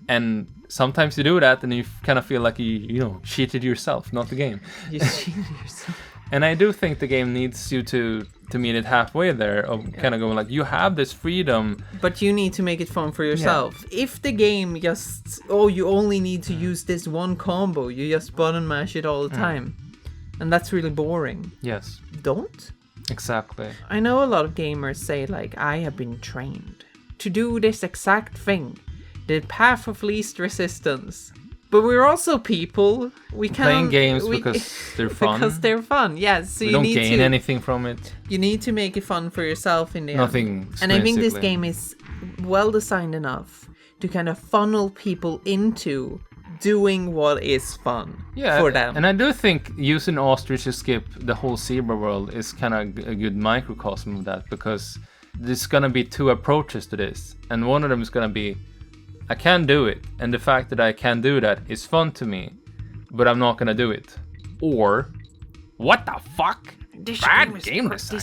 And sometimes you do that and you kind of feel like you cheated yourself, not the game. You cheated yourself. And I do think the game needs you to meet it halfway there, of kind of going like, you have this freedom. But you need to make it fun for yourself. Yeah. If the game just, you only need to use this one combo, you just button mash it all the time. And that's really boring. Yes. Don't. Exactly. I know a lot of gamers say like, I have been trained to do this exact thing, the path of least resistance. But we're also people. We can't playing games because they're fun. Because they're fun, yes. So you don't gain anything from it. You need to make it fun for yourself in the end. And I think this game is well designed enough to kind of funnel people into doing what is fun for them. And I do think using ostrich to skip the whole zebra world is kind of a good microcosm of that, because there's gonna be two approaches to this, and one of them is gonna be, I can do it, and the fact that I can do that is fun to me, but I'm not gonna do it. Or, what the fuck? This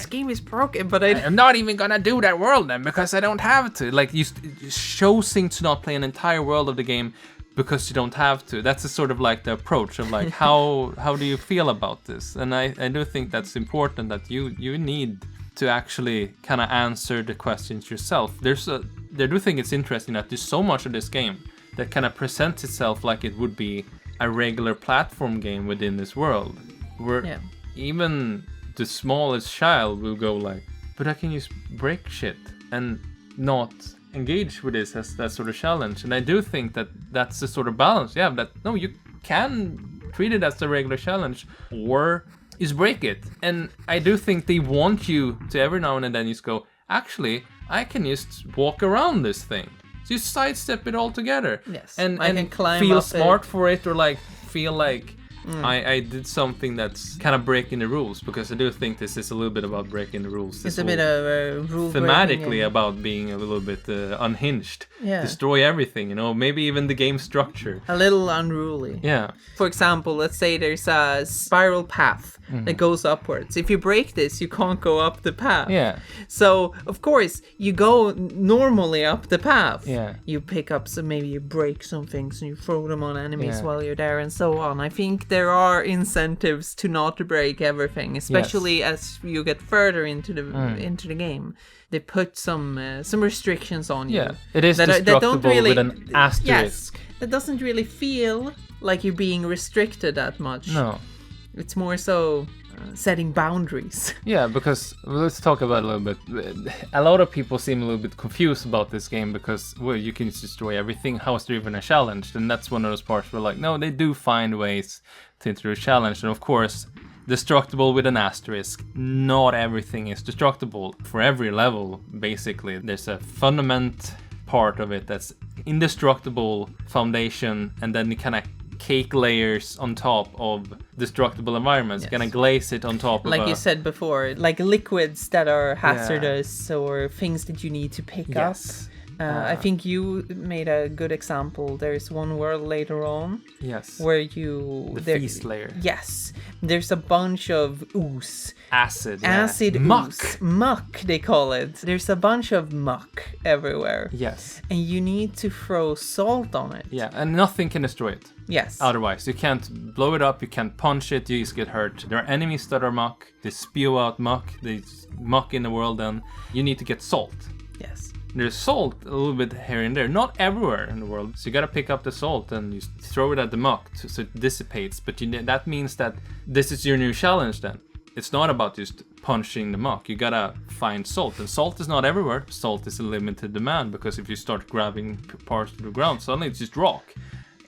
game is broken, but I'm not even gonna do that world then, because I don't have to. Like, you choosing to not play an entire world of the game because you don't have to. That's a sort of like the approach of like, how do you feel about this? And I do think that's important, that you need to actually kind of answer the questions yourself. I do think it's interesting that there's so much of this game that kind of presents itself like it would be a regular platform game within this world, where even the smallest child will go like, but I can just break shit and not engage with this as that sort of challenge. And I do think that that's the sort of balance. Yeah, that no, you can treat it as a regular challenge, or is break it. And I do think they want you to every now and then just go, actually, I can just walk around this thing. So you sidestep it all together. Yes. And can climb feel up smart for it, or like feel like I did something that's kind of breaking the rules, because I do think this is a little bit about breaking the rules. It's a bit of a rule thematically about being a little bit unhinged. Yeah. Destroy everything, maybe even the game structure. A little unruly. Yeah. For example, let's say there's a spiral path that goes upwards. If you break this, you can't go up the path. Yeah. So, of course, you go normally up the path. Yeah. You pick up maybe you break some things and you throw them on enemies while you're there and so on. I think there are incentives to not break everything, especially as you get further into the game. They put some restrictions on you. Yeah, it is destructible with an asterisk. Yes, that doesn't really feel like you're being restricted that much. No. It's more so setting boundaries. Yeah, because let's talk about it a little bit. A lot of people seem a little bit confused about this game because, well, you can just destroy everything. How is there even a challenge? And that's one of those parts where, like, no, they do find ways to introduce challenge. And of course, destructible with an asterisk. Not everything is destructible. For every level, basically, there's a fundament part of it that's indestructible foundation, and then you kind of cake layers on top of destructible environments. Yes. Gonna glaze it on top like you said before, like liquids that are hazardous or things that you need to pick up. I think you made a good example. There's one world later on. Yes. Where you... The feast layer. Yes. There's a bunch of ooze. Acid. Acid muck. Ooze. Muck, they call it. There's a bunch of muck everywhere. Yes. And you need to throw salt on it. Yeah, and nothing can destroy it. Yes. Otherwise, you can't blow it up, you can't punch it, you just get hurt. There are enemies that are muck. They spew out muck. There's muck in the world, and you need to get salt. Yes. There's salt a little bit here and there, not everywhere in the world. So you gotta pick up the salt and you throw it at the muck so it dissipates. But that means that this is your new challenge then. It's not about just punching the muck. You gotta find salt. And salt is not everywhere. Salt is a limited demand, because if you start grabbing parts of the ground, suddenly it's just rock.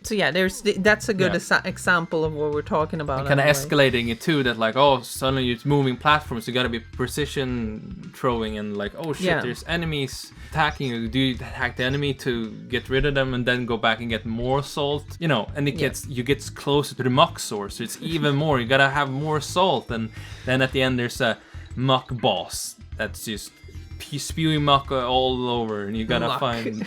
So yeah, that's a good example of what we're talking about. Kind of escalating it too, that like, oh, suddenly it's moving platforms, you gotta be precision throwing, and like, oh shit, there's enemies attacking you. Do you attack the enemy to get rid of them and then go back and get more salt? And it you get closer to the muck source, so it's even more. You gotta have more salt, and then at the end there's a muck boss that's just spewing muck all over, and you gotta find,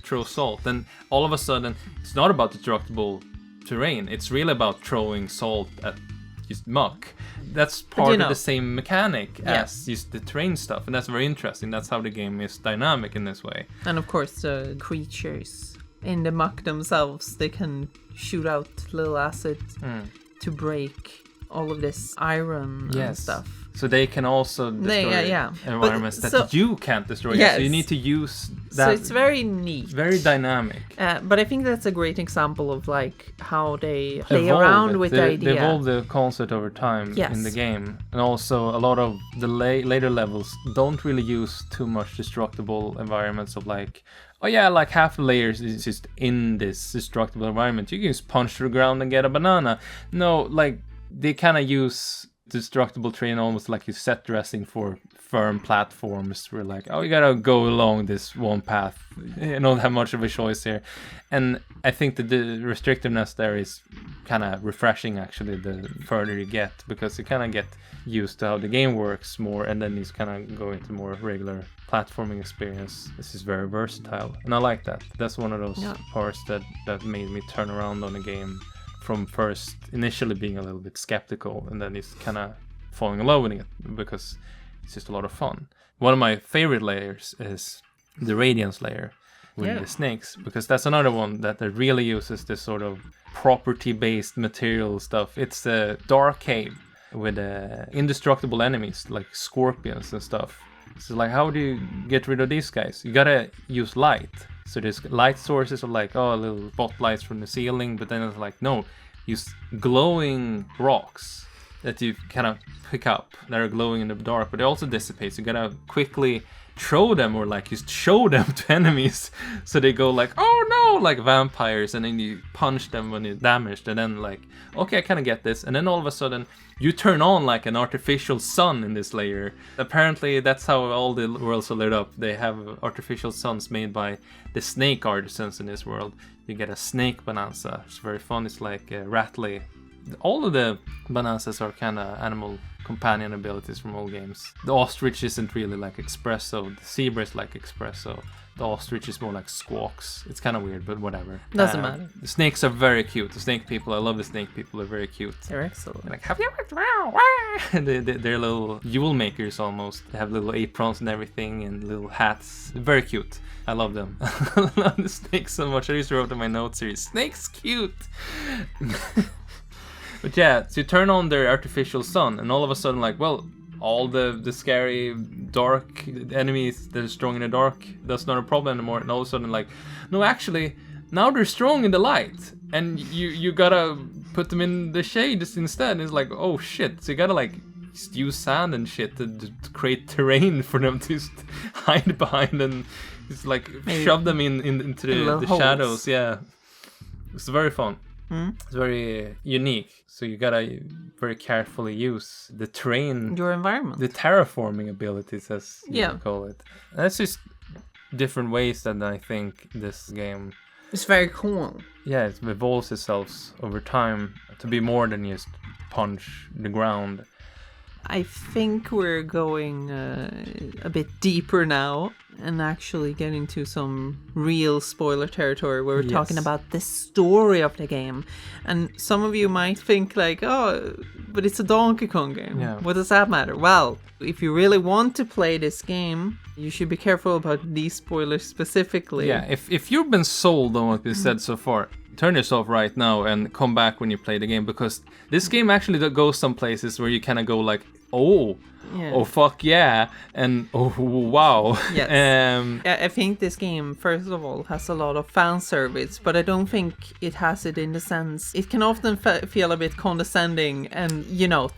throw salt. And all of a sudden, it's not about destructible terrain. It's really about throwing salt at just muck. That's part of the same mechanic as just the terrain stuff, and that's very interesting. That's how the game is dynamic in this way. And of course, the creatures in the muck themselves, they can shoot out little acid to break all of this iron and stuff. So they can also destroy environments that you can't destroy. Yes. So you need to use that. So it's very neat. Very dynamic. But I think that's a great example of like how they play around with the idea. They evolve the concept over time in the game. And also a lot of the later levels don't really use too much destructible environments of like, oh yeah, like half the layers is just in this destructible environment. You can just punch through the ground and get a banana. No, like they kind of use destructible terrain almost like you set dressing for firm platforms. We're like, oh, you gotta go along this one path. You don't have much of a choice here. And I think that the restrictiveness there is kind of refreshing, actually, the further you get, because you kind of get used to how the game works more, and then you kind of go into more regular platforming experience. This is very versatile, and I like that. That's one of those parts that made me turn around on the game from first initially being a little bit skeptical, and then it's kind of falling in love with it because it's just a lot of fun. One of my favorite layers is the Radiance layer with the snakes, because that's another one that really uses this sort of property-based material stuff. It's a dark cave with indestructible enemies like scorpions and stuff. So like, how do you get rid of these guys? You gotta use light. So there's light sources of like, oh, little spotlights from the ceiling, but then it's like, no, use glowing rocks that you kind of pick up that are glowing in the dark, but they also dissipate. So you gotta quickly throw them, or like just show them to enemies, so they go like, oh no, like vampires, and then you punch them when you're damaged, and then like, okay, I kind of get this, and then all of a sudden you turn on like an artificial sun in this layer. Apparently that's how all the worlds are lit up. They have artificial suns made by the snake artisans in this world. You get a snake Bananza. It's very fun. It's like Ratley all of the Bananzas are kind of animal companion abilities from old games. The ostrich isn't really like espresso. The zebra is like espresso. The ostrich is more like squawks. It's kind of weird, but whatever. Doesn't matter. The snakes are very cute. The snake people, I love the snake people. They're very cute. They're excellent. Like, have you ever... They're little Yule makers almost. They have little aprons and everything and little hats. Very cute. I love them. I love the snakes so much. I used to write in my notes here, snake's cute. But yeah, so you turn on their artificial sun and all of a sudden like, well, all the scary dark enemies that are strong in the dark, that's not a problem anymore. And all of a sudden like, no, actually, now they're strong in the light. And you gotta put them in the shade instead. And it's like, oh shit. So you gotta like use sand and shit to create terrain for them to hide behind and just like shove them into the shadows. Yeah, it's very fun. It's very unique. So you gotta very carefully use the terrain, your environment, the terraforming abilities, as you call it. That's just different ways that I think this game. It's very cool. Yeah, it evolves itself over time to be more than just punch the ground. I think we're going a bit deeper now and actually getting to some real spoiler territory where we're talking about the story of the game. And some of you might think like, oh, but it's a Donkey Kong game. Yeah. What does that matter? Well, if you really want to play this game, you should be careful about these spoilers specifically. Yeah, if you've been sold on what we said so far, turn this off right now and come back when you play the game, because this game actually goes some places where you kind of go like, oh fuck yeah, and oh wow. Yes. I think this game, first of all, has a lot of fan service, but I don't think it has it in the sense it can often feel a bit condescending and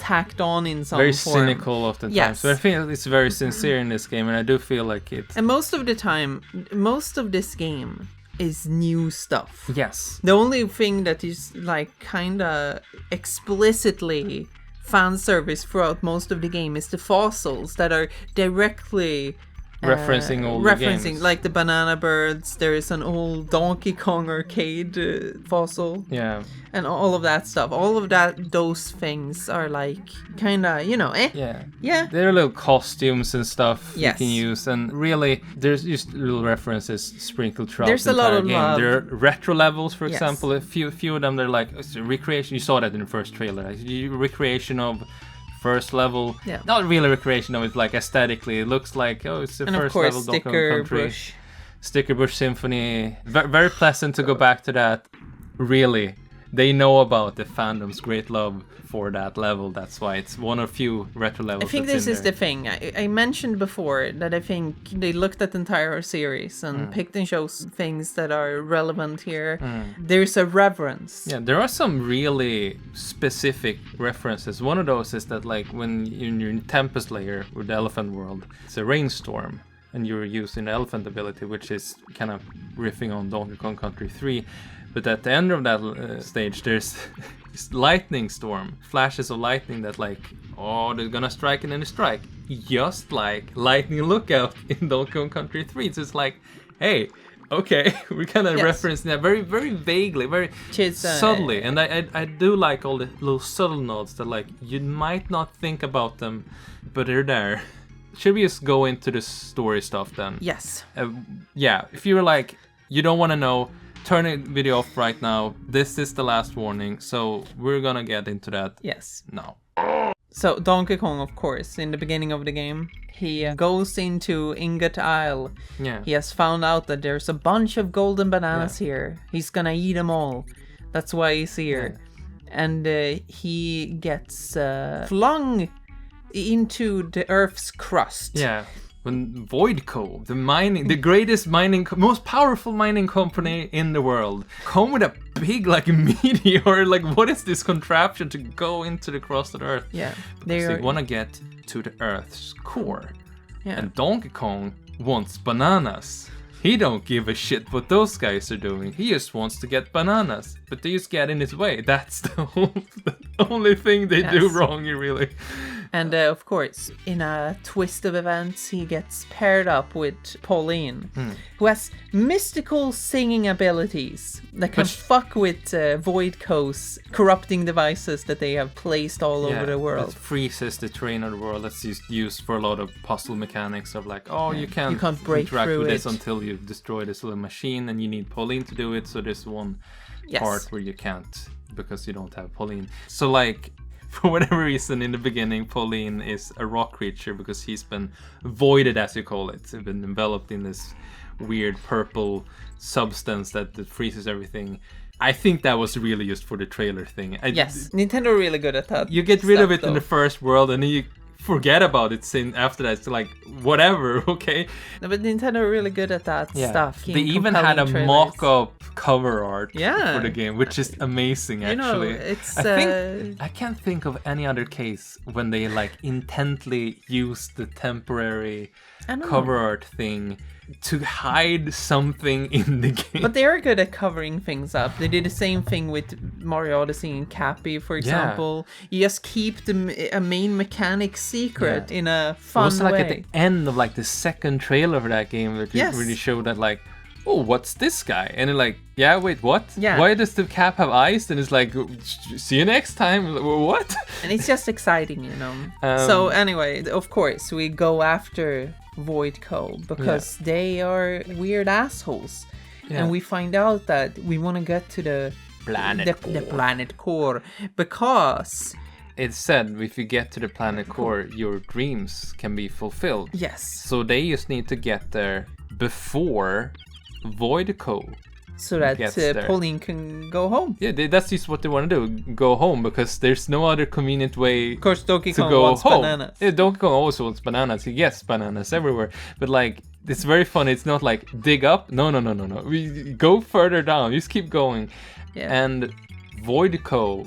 tacked on in some very form. Cynical oftentimes. Yes. But I think it's very sincere in this game, and I do feel like it's. And most of the time, most of this game is new stuff. Yes. The only thing that is like kinda explicitly fan service throughout most of the game is the fossils that are directly referencing all the games. Like the banana birds. There is an old Donkey Kong arcade fossil. Yeah. And all of that stuff. All of those things are like kinda, Yeah. Yeah. There are little costumes and stuff you Yes. can use, and really there's just little references sprinkled throughout There's the a lot entire of game. love. There are retro levels, for Yes. example. A few of them, they're like it's a recreation. You saw that in the first trailer. Recreation of first level. Yeah. Not really recreation of it, like aesthetically. It looks like, oh, it's the And first of course, level Donkey Kong Sticker Country. Bush. Sticker Bush Symphony. Very pleasant to go back to that. Really. They know about the fandom's great love for that level. That's why it's one of few retro levels. I think this is the thing. I mentioned before that I think they looked at the entire series and picked and chose things that are relevant here. There's a reverence. Yeah, there are some really specific references. One of those is that like when you're in Tempest Layer with the Elephant World, it's a rainstorm. And you're using the elephant ability, which is kind of riffing on Donkey Kong Country 3. But at the end of that stage, there's this lightning storm, flashes of lightning that like, oh, they're gonna strike and then they strike. Just like Lightning Lookout in Donkey Kong Country 3. So it's like, hey, okay, we're kind of referencing that very, very vaguely, very subtly. And I do like all the little subtle nods that like, you might not think about them, but they're there. Should we just go into the story stuff then? Yes. Yeah, if you're like, you don't want to know, turn the video off right now. This is the last warning, so we're gonna get into that. Yes. Now. So Donkey Kong, of course, in the beginning of the game, he goes into Ingot Isle. Yeah. He has found out that there's a bunch of golden bananas here. He's gonna eat them all. That's why he's here. Yeah. And he gets flung into the Earth's crust. Yeah. When Voidco, the greatest most powerful mining company in the world, come with a big like meteor. Like, what is this contraption to go into the crust of the Earth? Yeah, they want to get to the Earth's core. Yeah. And Donkey Kong wants bananas. He don't give a shit what those guys are doing. He just wants to get bananas. But they just get in his way. That's the only thing they do wrong, really. And of course, in a twist of events, he gets paired up with Pauline, who has mystical singing abilities that can fuck with Voidco's corrupting devices that they have placed all over the world. It freezes the terrain of the world. That's used for a lot of puzzle mechanics of like, you can't break interact through with this it until you destroy this little machine, and you need Pauline to do it. So there's one part where you can't because you don't have Pauline. So like, for whatever reason, in the beginning, Pauline is a rock creature because he's been voided, as you call it. He's been enveloped in this weird purple substance that freezes everything. I think that was really just for the trailer thing. Yes, Nintendo are really good at that. You get rid of it in the first world, and then you forget about it after that. It's like, whatever, okay? No, but Nintendo are really good at that stuff. They even had a mock-up cover art for the game, which is amazing, actually. It's... I can't think of any other case when they like intently use the temporary cover art thing to hide something in the game. But they are good at covering things up. They did the same thing with Mario Odyssey and Cappy, for example. You just keep a main mechanic secret in a fun way. It was like at the end of like the second trailer for that game that really showed that like, oh, what's this guy? And then like, wait, what? Yeah. Why does the cap have eyes? And it's like, see you next time. What? And it's just exciting, So anyway, of course, we go after Voidco because they are weird assholes. And we find out that we want to get to the planet core because it's said if you get to the planet core, your dreams can be fulfilled. Yes. So they just need to get there before Voidco, so that Pauline can go home. Yeah, that's just what they want to do, go home, because there's no other convenient way. Of course, Donkey Kong go wants home. bananas. Yeah, Donkey Kong always wants bananas. He gets bananas everywhere. But like, it's very funny. It's not like dig up. No. We go further down. Just keep going. Yeah. And Voidco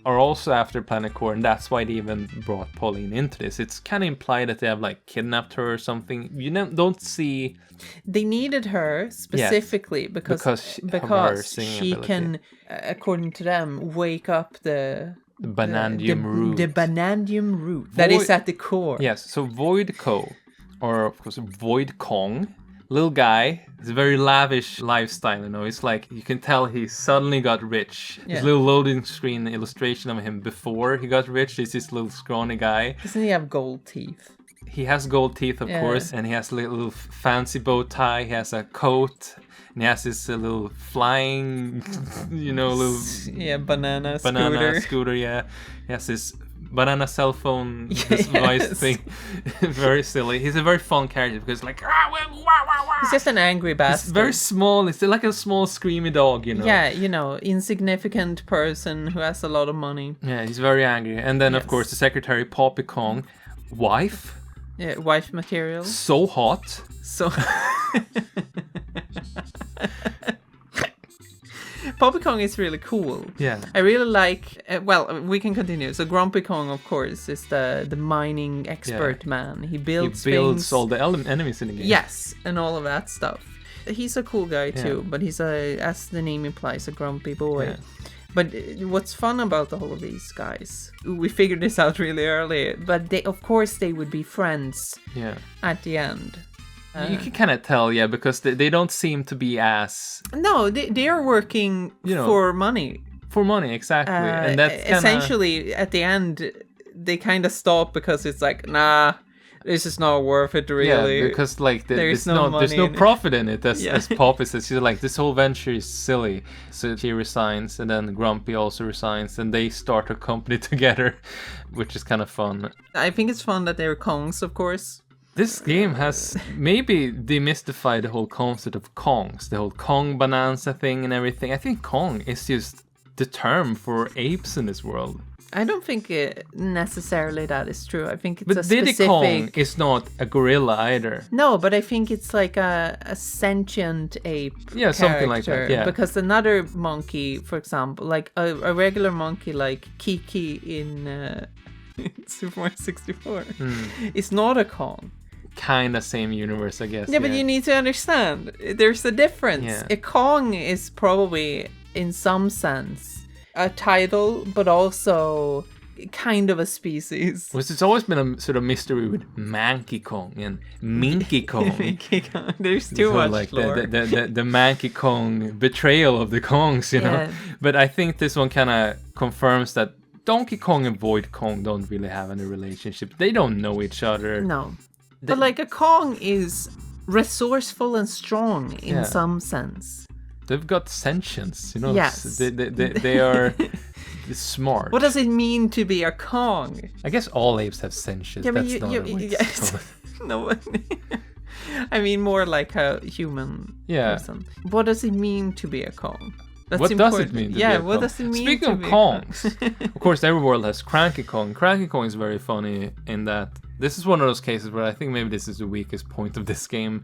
are also after Planet Core, and that's why they even brought Pauline into this. It's kind of implied that they have like kidnapped her or something. You don't see. They needed her specifically because she can, according to them, wake up the Banandium root. The Banandium root that is at the core. Yes. So Voidco, or of course Void Kong. Little guy, it's a very lavish lifestyle, It's like, you can tell he suddenly got rich. Yeah. His little loading screen illustration of him before he got rich is this little scrawny guy. Doesn't he have gold teeth? He has gold teeth, of course, and he has a little fancy bow tie. He has a coat, and he has this little flying, little... Yeah, banana scooter, yeah. He has this banana cell phone device thing. Very silly. He's a very fun character because he's just an angry bastard. He's very small. It's like a small screamy dog, Yeah, insignificant person who has a lot of money. Yeah, he's very angry. And then of course the secretary Poppy Kong, wife. Yeah, wife material. So hot. So Poppy Kong is really cool. Yeah. I really like... we can continue. So Grumpy Kong, of course, is the mining expert man. He builds things. All the enemies in the game. Yes, and all of that stuff. He's a cool guy too, but he's as the name implies, a grumpy boy. Yeah. But what's fun about all of these guys, we figured this out really early, but they would be friends at the end. You can kind of tell, because they don't seem to be as... No, they are working for money. For money, exactly. And that's kinda... Essentially, at the end, they kind of stop because it's like, nah, this is not worth it, really. Yeah, because like there's no profit in it, as Poppy says. She's like, this whole venture is silly. So she resigns, and then Grumpy also resigns, and they start a company together, which is kind of fun. I think it's fun that they're Kongs, of course. This game has maybe demystified the whole concept of Kongs, the whole Kong Bananza thing and everything. I think Kong is just the term for apes in this world. I don't think necessarily that is true. I think it's but a specific... Diddy Kong is not a gorilla either. No, but I think it's like a sentient ape character. Something like that, yeah. Because another monkey, for example, like a regular monkey like Kiki in Super Mario 64, is not a Kong. Kind of same universe, I guess. Yeah, but you need to understand, there's a difference. Yeah. A Kong is probably, in some sense, a title, but also kind of a species. Which it's always been a sort of mystery with Manky Kong and Minky Kong. Minky Kong. There's too So, much like lore. the Manky Kong betrayal of the Kongs, you know. Yeah. But I think this one kind of confirms that Donkey Kong and Void Kong don't really have any relationship. They don't know each other. No. But like a Kong is resourceful and strong in Yeah. some sense. They've got sentience, you know. Yes. They are smart. What does it mean to be a Kong? I guess all apes have sentience. Yeah, but That's not a way to yes. call it. No. I mean more like a human Yeah. person. What does it mean to be a Kong? That's What does it important. mean to yeah, be a what Kong? does it mean Speaking to of be a Kong? Kongs, of course, every world has Cranky Kong. Cranky Kong is very funny in that this is one of those cases where I think maybe this is the weakest point of this game.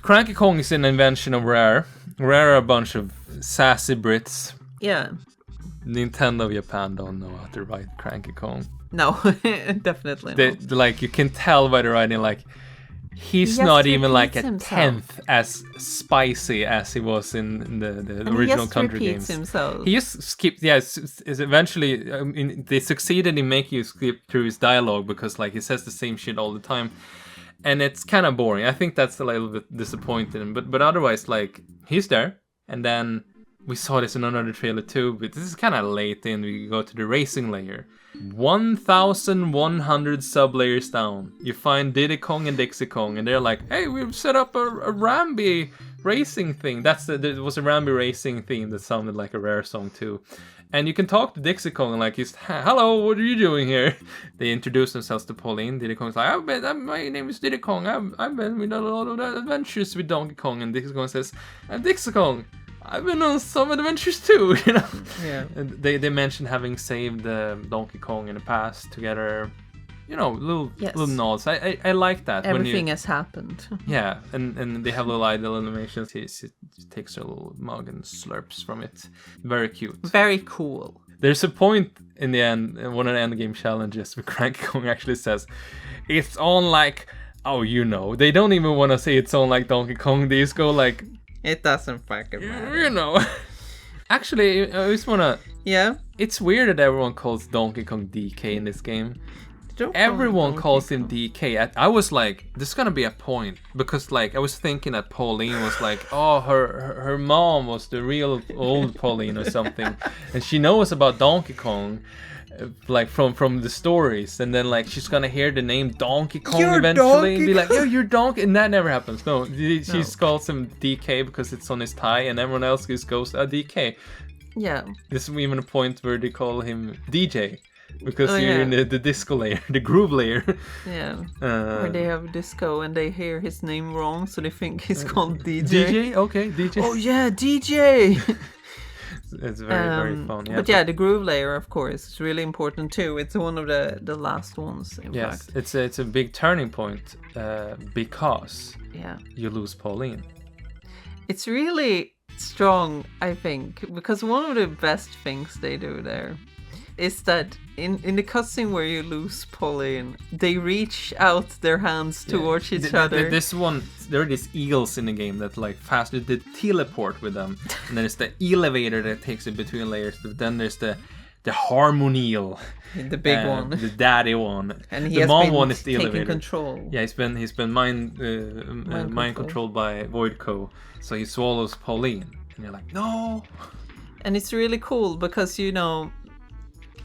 Cranky Kong is an invention of Rare. Rare are a bunch of sassy Brits. Yeah. Nintendo of Japan don't know how to write Cranky Kong. No, definitely They, not. like, you can tell by the writing, like, he's He not just even like a repeats himself. tenth as spicy as he was in the And original he just country repeats games. himself. He just skipped. Yeah, it's eventually they succeeded in making you skip through his dialogue because like he says the same shit all the time, and it's kind of boring. I think that's a little bit disappointing. But otherwise, like he's there, and then we saw this in another trailer too. But this is kind of late in. We go to the racing layer. 1,100 sub-layers down, you find Diddy Kong and Dixie Kong, and they're like, "Hey, we've set up a Rambi racing thing." There was a Rambi racing theme that sounded like a Rare song too. And you can talk to Dixie Kong like he's, "Hello, what are you doing here?" They introduce themselves to Pauline. Diddy Kong's like, "My name is Diddy Kong. I've been with a lot of adventures with Donkey Kong." And Dixie Kong says, "I'm Dixie Kong. I've been on some adventures too," you know. Yeah. And they mentioned having saved Donkey Kong in the past together. You know, little nods. I like that. Everything has happened. Yeah, and they have little idle animations. He takes a little mug and slurps from it. Very cute. Very cool. There's a point in the end, in one of the end game challenges, where Cranky Kong actually says, "It's on like," oh, you know. They don't even want to say it's on like Donkey Kong. They just go like, It doesn't fucking matter. you know. Actually, I just wanna. Yeah. It's weird that everyone calls Donkey Kong DK in this game. Everyone calls him DK. I was like, there's gonna be a point because like I was thinking that Pauline was like, oh, her mom was the real old Pauline or something, and she knows about Donkey Kong, like from the stories, and then like she's gonna hear the name Donkey Kong You're eventually and be Donkey like, "Yo, you're Donkey," and that never happens. No, she calls him DK because it's on his tie, and everyone else just goes DK. Yeah. There's even a point where they call him DJ because Oh, you're yeah. in the disco layer, the groove layer. Yeah. Where they have disco and they hear his name wrong, so they think he's called DJ. DJ, okay, DJ. Oh yeah, DJ. It's very fun. Yeah, but yeah, the groove layer, of course, is really important too. It's one of the last ones, in yes, fact. it's a big turning point because Yeah. you lose Pauline. It's really strong, I think, because one of the best things they do there is that in the cutscene where you lose Pauline, they reach out their hands towards each other. This one, there are these eagles in the game that like faster they teleport with them, and there's the elevator that takes it between layers. But then there's the harmonial, The big one. the daddy one, And he the has mom been one is the taking elevator. control. Yeah, he's been mind controlled by Voidco, so he swallows Pauline, and you're like, no. And it's really cool because, you know,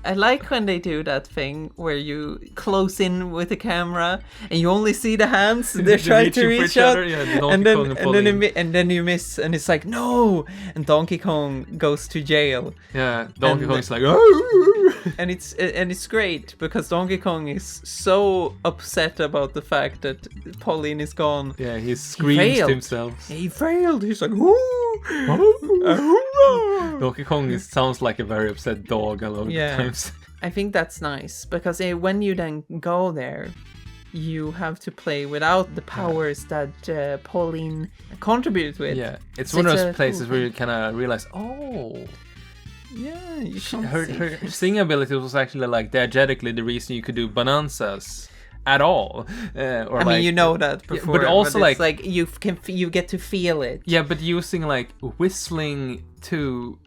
I like when they do that thing where you close in with the camera and you only see the hands. They're trying to reaching for reach each out, other, yeah, the Donkey and then Kong and and then, Pauline. and then you miss, and it's like no. And Donkey Kong goes to jail, Yeah, Donkey And- Kong's like, oh. and it's great because Donkey Kong is so upset about the fact that Pauline is gone. Yeah, he screams to failed. himself. He failed. He's like, "Ooh." Donkey Kong sounds like a very upset dog a lot of Yeah. times. I think that's nice because when you then go there, you have to play without the powers that Pauline contributed with. Yeah, it's So one of it's those a places cool where you kind of realize, oh, Yeah, you can't her see. singing ability was actually like diegetically the reason you could do Bananzas at all. Or I mean, you know that Yeah, before, but also it's like you get to feel it. yeah, but using like whistling to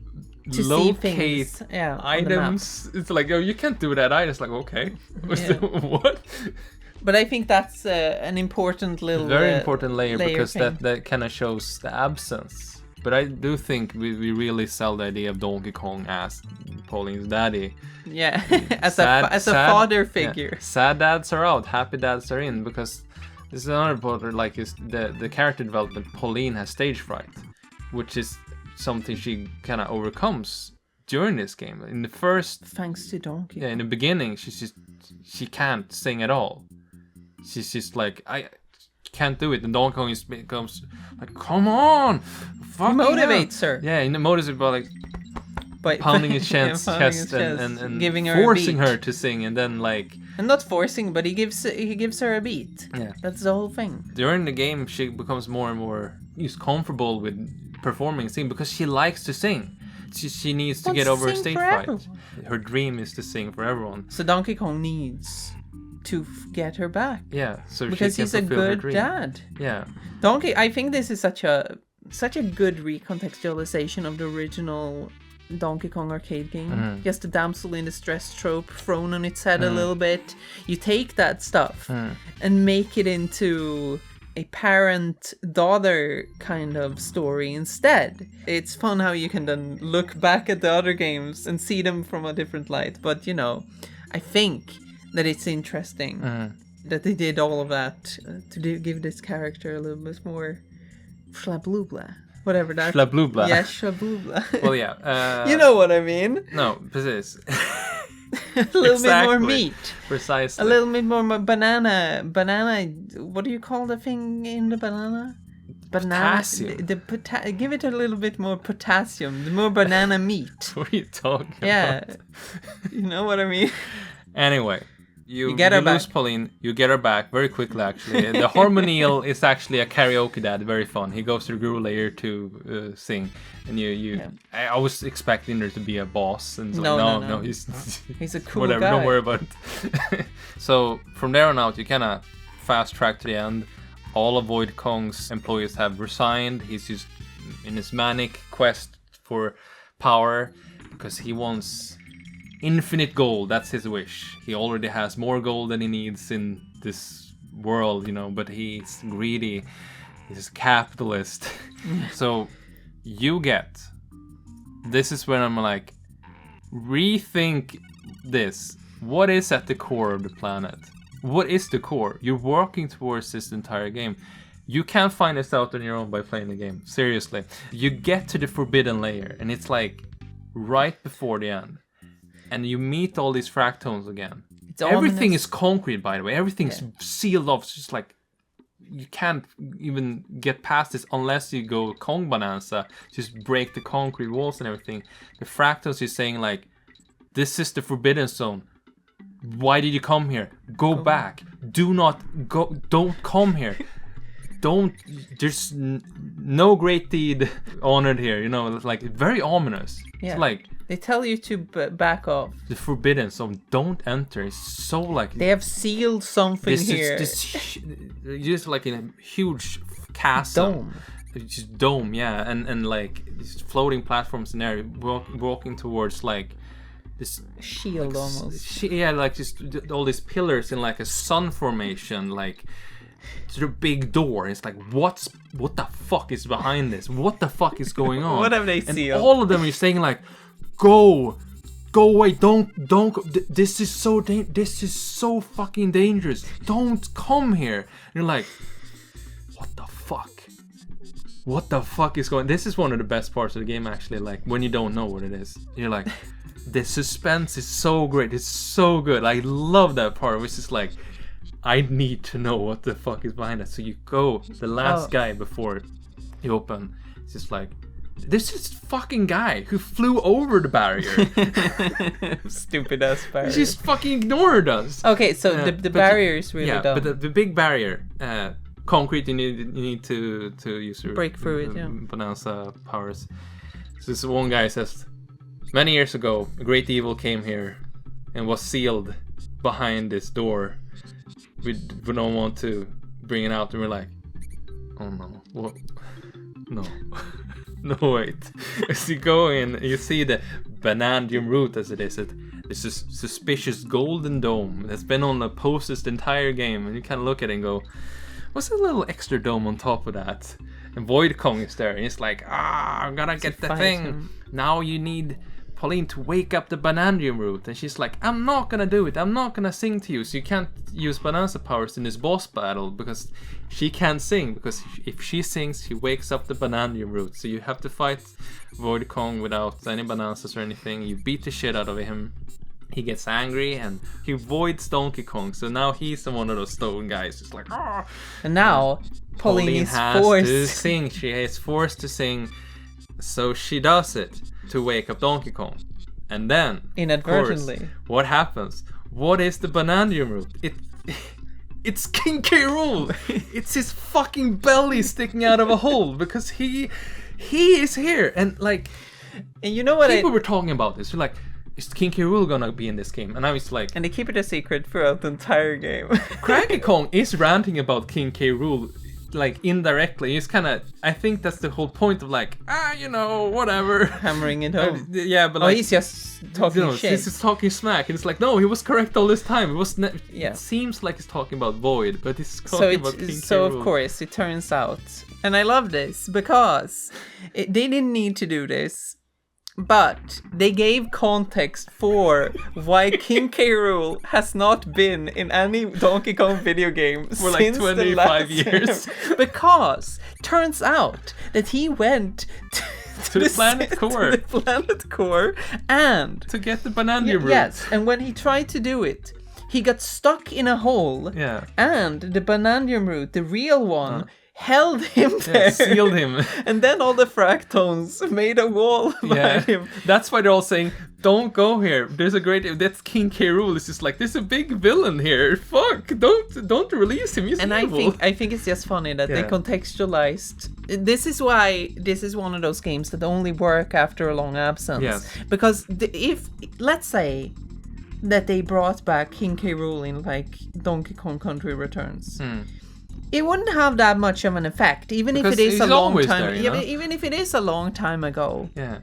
To see locate things, on the map. items. It's like, oh, you can't do that either. It's like, okay. Yeah. What? But I think that's an important little Very important layer because thing. that kind of shows the absence. But I do think we really sell the idea of Donkey Kong as Pauline's daddy. Yeah, as Sad- a father figure. Yeah. Sad dads are out, happy dads are in, because this is another part, like, is the character development. Pauline has stage fright, which is something she kind of overcomes during this game. In the first, Thanks to Donkey. yeah, in the beginning, she can't sing at all. She's just like, I can't do it. And Donkey Kong becomes like, come on, fucking Motivates hell. her. Yeah, he motivates her by like By pounding his chest, chest, and giving her forcing a beat. her to sing, and then like And not forcing, but he gives her a beat. Yeah. That's the whole thing. during the game she becomes more and more comfortable with performing sing because she likes to sing. She needs to Wants get to over her sing stage for fright. everyone. Her dream is to sing for everyone. So Donkey Kong needs to get her back Yeah, so because she can he's a fulfill her good dream. dad. Yeah, Donkey, I think this is such a good recontextualization of the original Donkey Kong arcade game. Mm-hmm. Just the damsel in distress trope thrown on its head a little bit. You take that stuff Mm. and make it into a parent-daughter kind of story instead. It's fun how you can then look back at the other games and see them from a different light. But, you know, I think that it's interesting that they did all of that to give this character a little bit more schlablubla. Whatever that... Schlablubla. Yeah, schlablubla. Well, yeah. You know what I mean. No, precis. A little bit more Exactly. meat. Precisely. A little bit more banana. What do you call the thing in the banana? Banana. Potassium. Give it a little bit more potassium. The more banana meat. What are you talking Yeah. about? You know what I mean? Anyway, you get her lose back. Pauline, you get her back very quickly actually. The Harmonial is actually a karaoke dad, very fun. He goes to the guru layer to sing, and I was expecting there to be a boss, and so No. he's a cool whatever, guy. don't worry about it. So from there on out, you kind of fast track to the end. All of Void Kong's employees have resigned. He's just in his manic quest for power because he wants infinite gold. That's his wish. He already has more gold than he needs in this world, but he's greedy. He's a capitalist. So this is when I'm like, rethink this. What is at the core of the planet? What is the core? You're working towards this entire game. You can't find this out on your own by playing the game. Seriously. You get to the forbidden layer, and it's like right before the end. And you meet all these fractals again. Everything ominous. is concrete, by the way. Everything's sealed off. It's just like, you can't even get past this unless you go Kong Bananza. Just break the concrete walls and everything. The fractals is saying like, this is the forbidden zone. Why did you come here? Go back. Do not go. Don't come here. There's no great deed honored here. It's like very ominous. Yeah. It's like, They tell you to back off. the forbidden zone, don't enter. It's so like They have sealed something here. just like in a huge castle. Dome. It's just dome, yeah, and like these floating platforms in there, walking towards like this Shield almost. like just all these pillars in like a sun formation, like to a big door. It's like, what the fuck is behind this? What the fuck is going on? What have they and sealed? all of them are saying like, go away, don't go. This is so fucking dangerous. Don't come here. And you're like, what the fuck is going? This is one of the best parts of the game actually, like when you don't know what it is. You're like, the suspense is so great. It's so good. I love that part, which is like, I need to know what the fuck is behind it. So you go, the last guy before you open, it's just like, this is fucking guy who flew over the barrier. Stupid ass barrier. He just fucking ignored us. Okay, so the barrier is really dumb. but the big barrier, concrete, you need to use your Break through it, yeah. Bananza powers. So this one guy says, many years ago, a great evil came here and was sealed behind this door. We don't want to bring it out, and we're like, oh no, what? No. No, wait. As you go in, you see the Banandium root, as it is. It's this suspicious golden dome that's been on the posters the entire game, and you kind of look at it and go, what's a little extra dome on top of that? And Void Kong is there, and it's like, I'm gonna get the thing. him. Now you need Pauline to wake up the Banandium root, and she's like, I'm not gonna do it, I'm not gonna sing to you, so you can't use Bananza powers in this boss battle, because she can't sing, because if she sings, she wakes up the Banandium root, so you have to fight Void Kong without any Bananzas or anything. You beat the shit out of him, he gets angry, and he voids Donkey Kong, so now he's one of those stone guys, just like, ah! And now Pauline is has forced to sing, she is forced to sing, so she does it to wake up Donkey Kong. And then, inadvertently, of course, what happens? What is the Banandium root? It's King K. Rool. It's his fucking belly sticking out of a hole, because he is here. And like, and you know what? People were talking about this. They're like, is King K. Rool gonna be in this game? And I was like, And they keep it a secret throughout the entire game. Cranky Kong is ranting about King K. Rool, like indirectly. He's kind of, I think that's the whole point of like, whatever. Hammering it home. Yeah, but like, he's just talking shit. He's just talking smack, and it's like, no, he was correct all this time. It was. Yeah. It seems like he's talking about Void, but he's talking about King K. So Rool. of course it turns out, and I love this because they didn't need to do this, but they gave context for why King K. Rool has not been in any Donkey Kong video game For like since 25 the years. Because turns out that he went To the planet core. to the planet core, and To get the Banandium root. yes, and when he tried to do it, he got stuck in a hole. Yeah. And the Banandium root, the real one, held him there. Yeah, sealed him. And then all the fractons made a wall Yeah. behind him. That's why they're all saying, don't go here. There's a great, that's King K. Rool. It's just like, there's a big villain here. Fuck, don't release him. He's And evil. I think it's just funny that they Yeah. contextualized. This is why this is one of those games that only work after a long absence. Yes. Because if let's say that they brought back King K. Rool in like Donkey Kong Country Returns. It wouldn't have that much of an effect, even Because if it is a he's long always time. there, you know? Even if it is a long time ago, Yeah.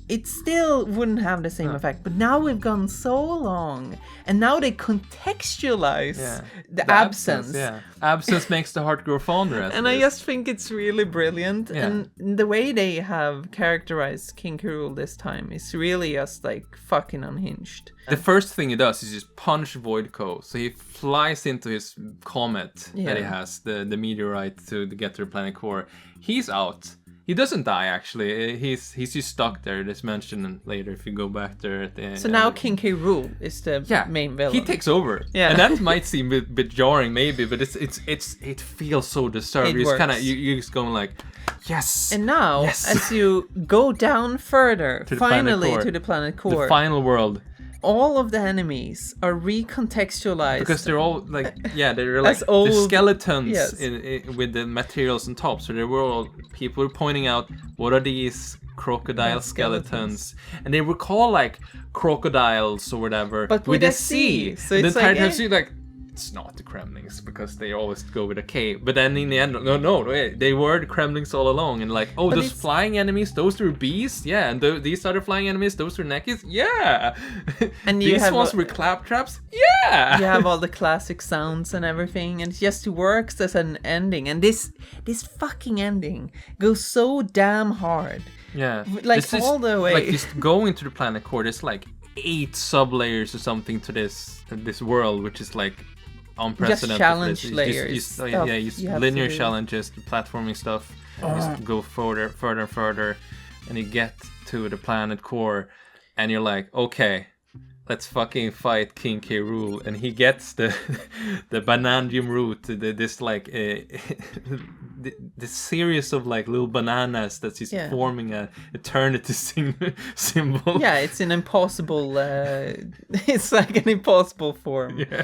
it still wouldn't have the same effect. But now we've gone so long, and now they contextualize Yeah. the absence. Yeah. Absence makes the heart grow fonder. as And it I is. just think it's really brilliant. Yeah. And the way they have characterized King K. Rool this time is really just like fucking unhinged. The first thing he does is just punch Voidco. So he flies into his comet that he Yeah. has, the meteorite to get to the planet core. He's out. He doesn't die actually. He's just stuck there. It's mentioned later if you go back there at the end. So now King K. Rool is the main villain. He takes over. Yeah. And that might seem a bit jarring maybe, but it feels so disturbing. It It's works. kind of you're just going like, yes. And now, Yes. as you go down further, To the planet finally core. to the planet the core, final world. all of the enemies are recontextualized. Because they're all like, they're like As old- the skeletons yes. with the materials on top. So they were all, people were pointing out, what are these crocodile skeletons? And they were called like crocodiles or whatever, But with a C. So the it's entire like, time you're like, it's not the Kremlings because they always go with a K. But then in the end, no, wait, they were the Kremlings all along. And like, oh, But those it's- flying enemies, those were beasts, yeah. And these other flying enemies, those were neckies, yeah. And you these have ones a- were claptraps, yeah. you have all the classic sounds and everything, and it just works as an ending. And this fucking ending goes so damn hard. Yeah, Like, This is- all the way. Like just going to the planet core, there's like 8 sub-layers or something to this world, which is like unprecedented. challenge It's layers, Just, stuff just you have linear to do. challenges, the platforming stuff. You just go further and further, and you get to the planet core, and you're like, okay, let's fucking fight King K. Rool, and he gets the Banandium root, this like this series of like little bananas that's just Yeah. forming a eternity symbol. Yeah, it's an impossible. It's like an impossible form. Yeah.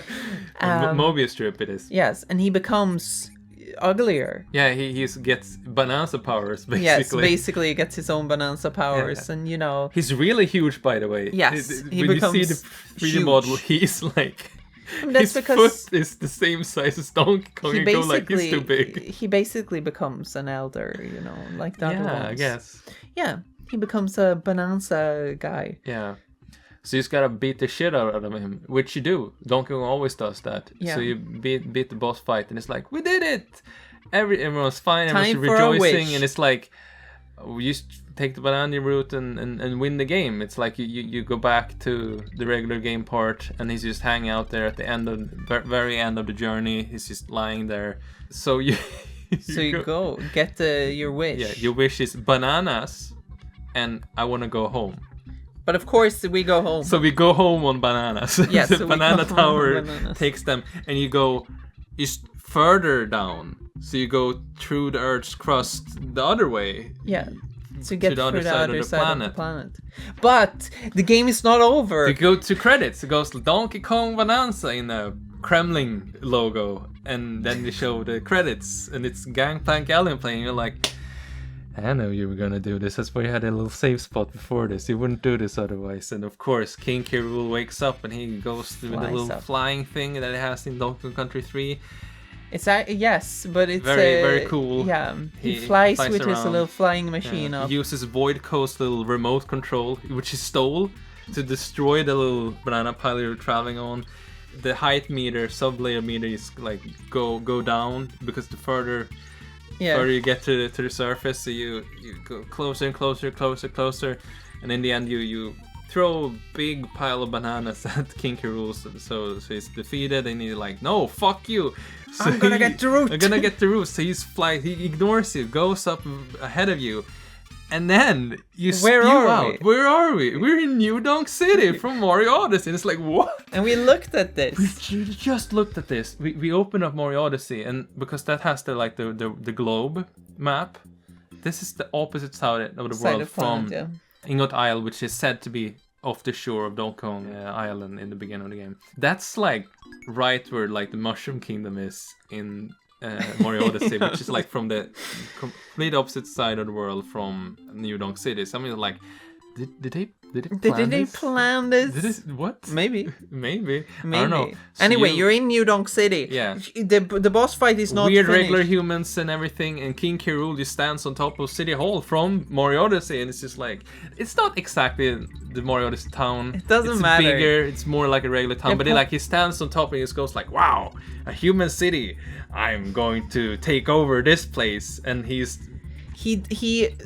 A Mobius strip it is. Yes, and he becomes uglier. Yeah, he gets Bananza powers basically. Yes, basically he gets his own Bananza powers, and He's really huge, by the way. Yes, he when you see becomes the 3D huge. model, he's like That's his because foot is the same size as Donkey Kong. You go like he's too big. he basically becomes an elder, like the other ones. I guess. Yeah, he becomes a Bananza guy. Yeah. So you just gotta beat the shit out of him, which you do. Donkey Kong always does that. Yeah. So you beat the boss fight, and it's like, we did it! Everyone's fine, Time everyone's for a rejoicing, wish. and it's like, you just take the banana route and win the game. It's like you go back to the regular game part, and he's just hanging out there at the end of very end of the journey. He's just lying there. So you you go get your wish. Yeah, your wish is bananas, and I want to go home. But of course we go home. So we go home on bananas. Yes, The so we banana go home tower on bananas. takes them, and you go just further down. So you go through the Earth's crust the other way. Yeah. To get the other through the side of other the side of the planet. But the game is not over. You go to credits. It goes Donkey Kong Bananza in a Kremlin logo, and then they show the credits, and it's Gangplank Alien playing. You're like, I know you were gonna do this. That's why you had a little safe spot before this. You wouldn't do this otherwise. And of course, King K. Rool wakes up and he goes through the Flies little up. flying thing that it has in Donkey Kong Country 3. It's yes, but it's Very cool. Yeah, he He flies flies with his around. little flying machine up. He uses Void Coast little remote control, which he stole, to destroy the little banana pile you're traveling on. The height meter, sub-layer meter is like go down because the further you get to the surface, so you go closer and closer, and in the end you throw a big pile of bananas at King K. Rool, so he's defeated, and he's like, no, fuck you. So I'm gonna get the root. I'm gonna get the root. So he ignores you, goes up ahead of you, and then you spew out. Where are we? We're in New Donk City from Mario Odyssey. And it's like, what? And we looked at this. We just looked at this. We opened up Mario Odyssey, and because that has the globe map, this is the opposite side of the world from Ingot Isle, which is said to be off the shore of Donkey Kong Island in the beginning of the game. That's like right where like the Mushroom Kingdom is in Mario Odyssey, which is like from the complete opposite side of the world from New Donk City. So I mean, like, did they plan this? What? Maybe. I don't know. So anyway, you're in New Donk City. Yeah. The boss fight is not weird finished. regular humans and everything, and King K. Rool just stands on top of City Hall from Mario Odyssey, and it's just like, it's not exactly the Mario Odyssey town. It doesn't it's matter. It's bigger, it's more like a regular town, but he stands on top and he just goes like, wow, a human city. I'm going to take over this place, and He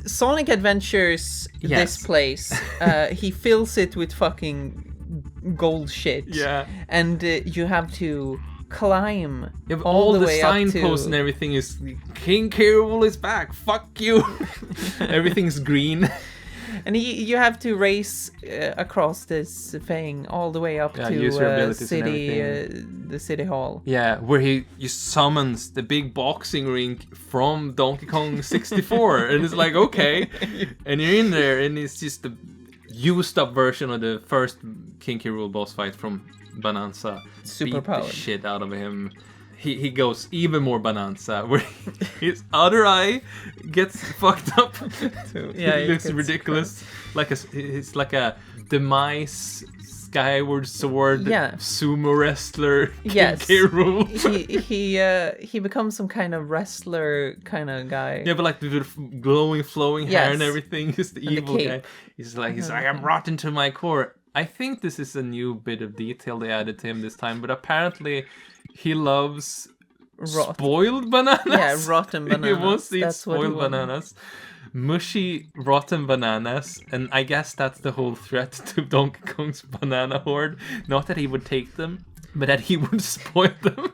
Sonic Adventures this place. He fills it with fucking gold shit. Yeah. And you have to climb all the the way up signposts and everything is King K. Rool is back. Fuck you. Everything's green. And you have to race across this thing all the way up to use your abilities and the city hall. Yeah, where he summons the big boxing rink from Donkey Kong 64, and it's like, okay, and you're in there, and it's just the used up version of the first King K. Rool boss fight from Bananza. Super Beat powered. the shit out of him. He goes even more Bananza, where his other eye gets fucked up. It looks ridiculous. It's like a demise skyward sword sumo wrestler. King K. Rool. he becomes some kind of wrestler kind of guy. Yeah, but like the glowing, flowing hair and everything. He's the evil guy. He's like I'm rotten to my core. I think this is a new bit of detail they added to him this time, but apparently he loves spoiled bananas. Yeah, rotten bananas. He wants to eat spoiled bananas. Mushy, rotten bananas. And I guess that's the whole threat to Donkey Kong's banana horde. Not that he would take them, but that he would spoil them.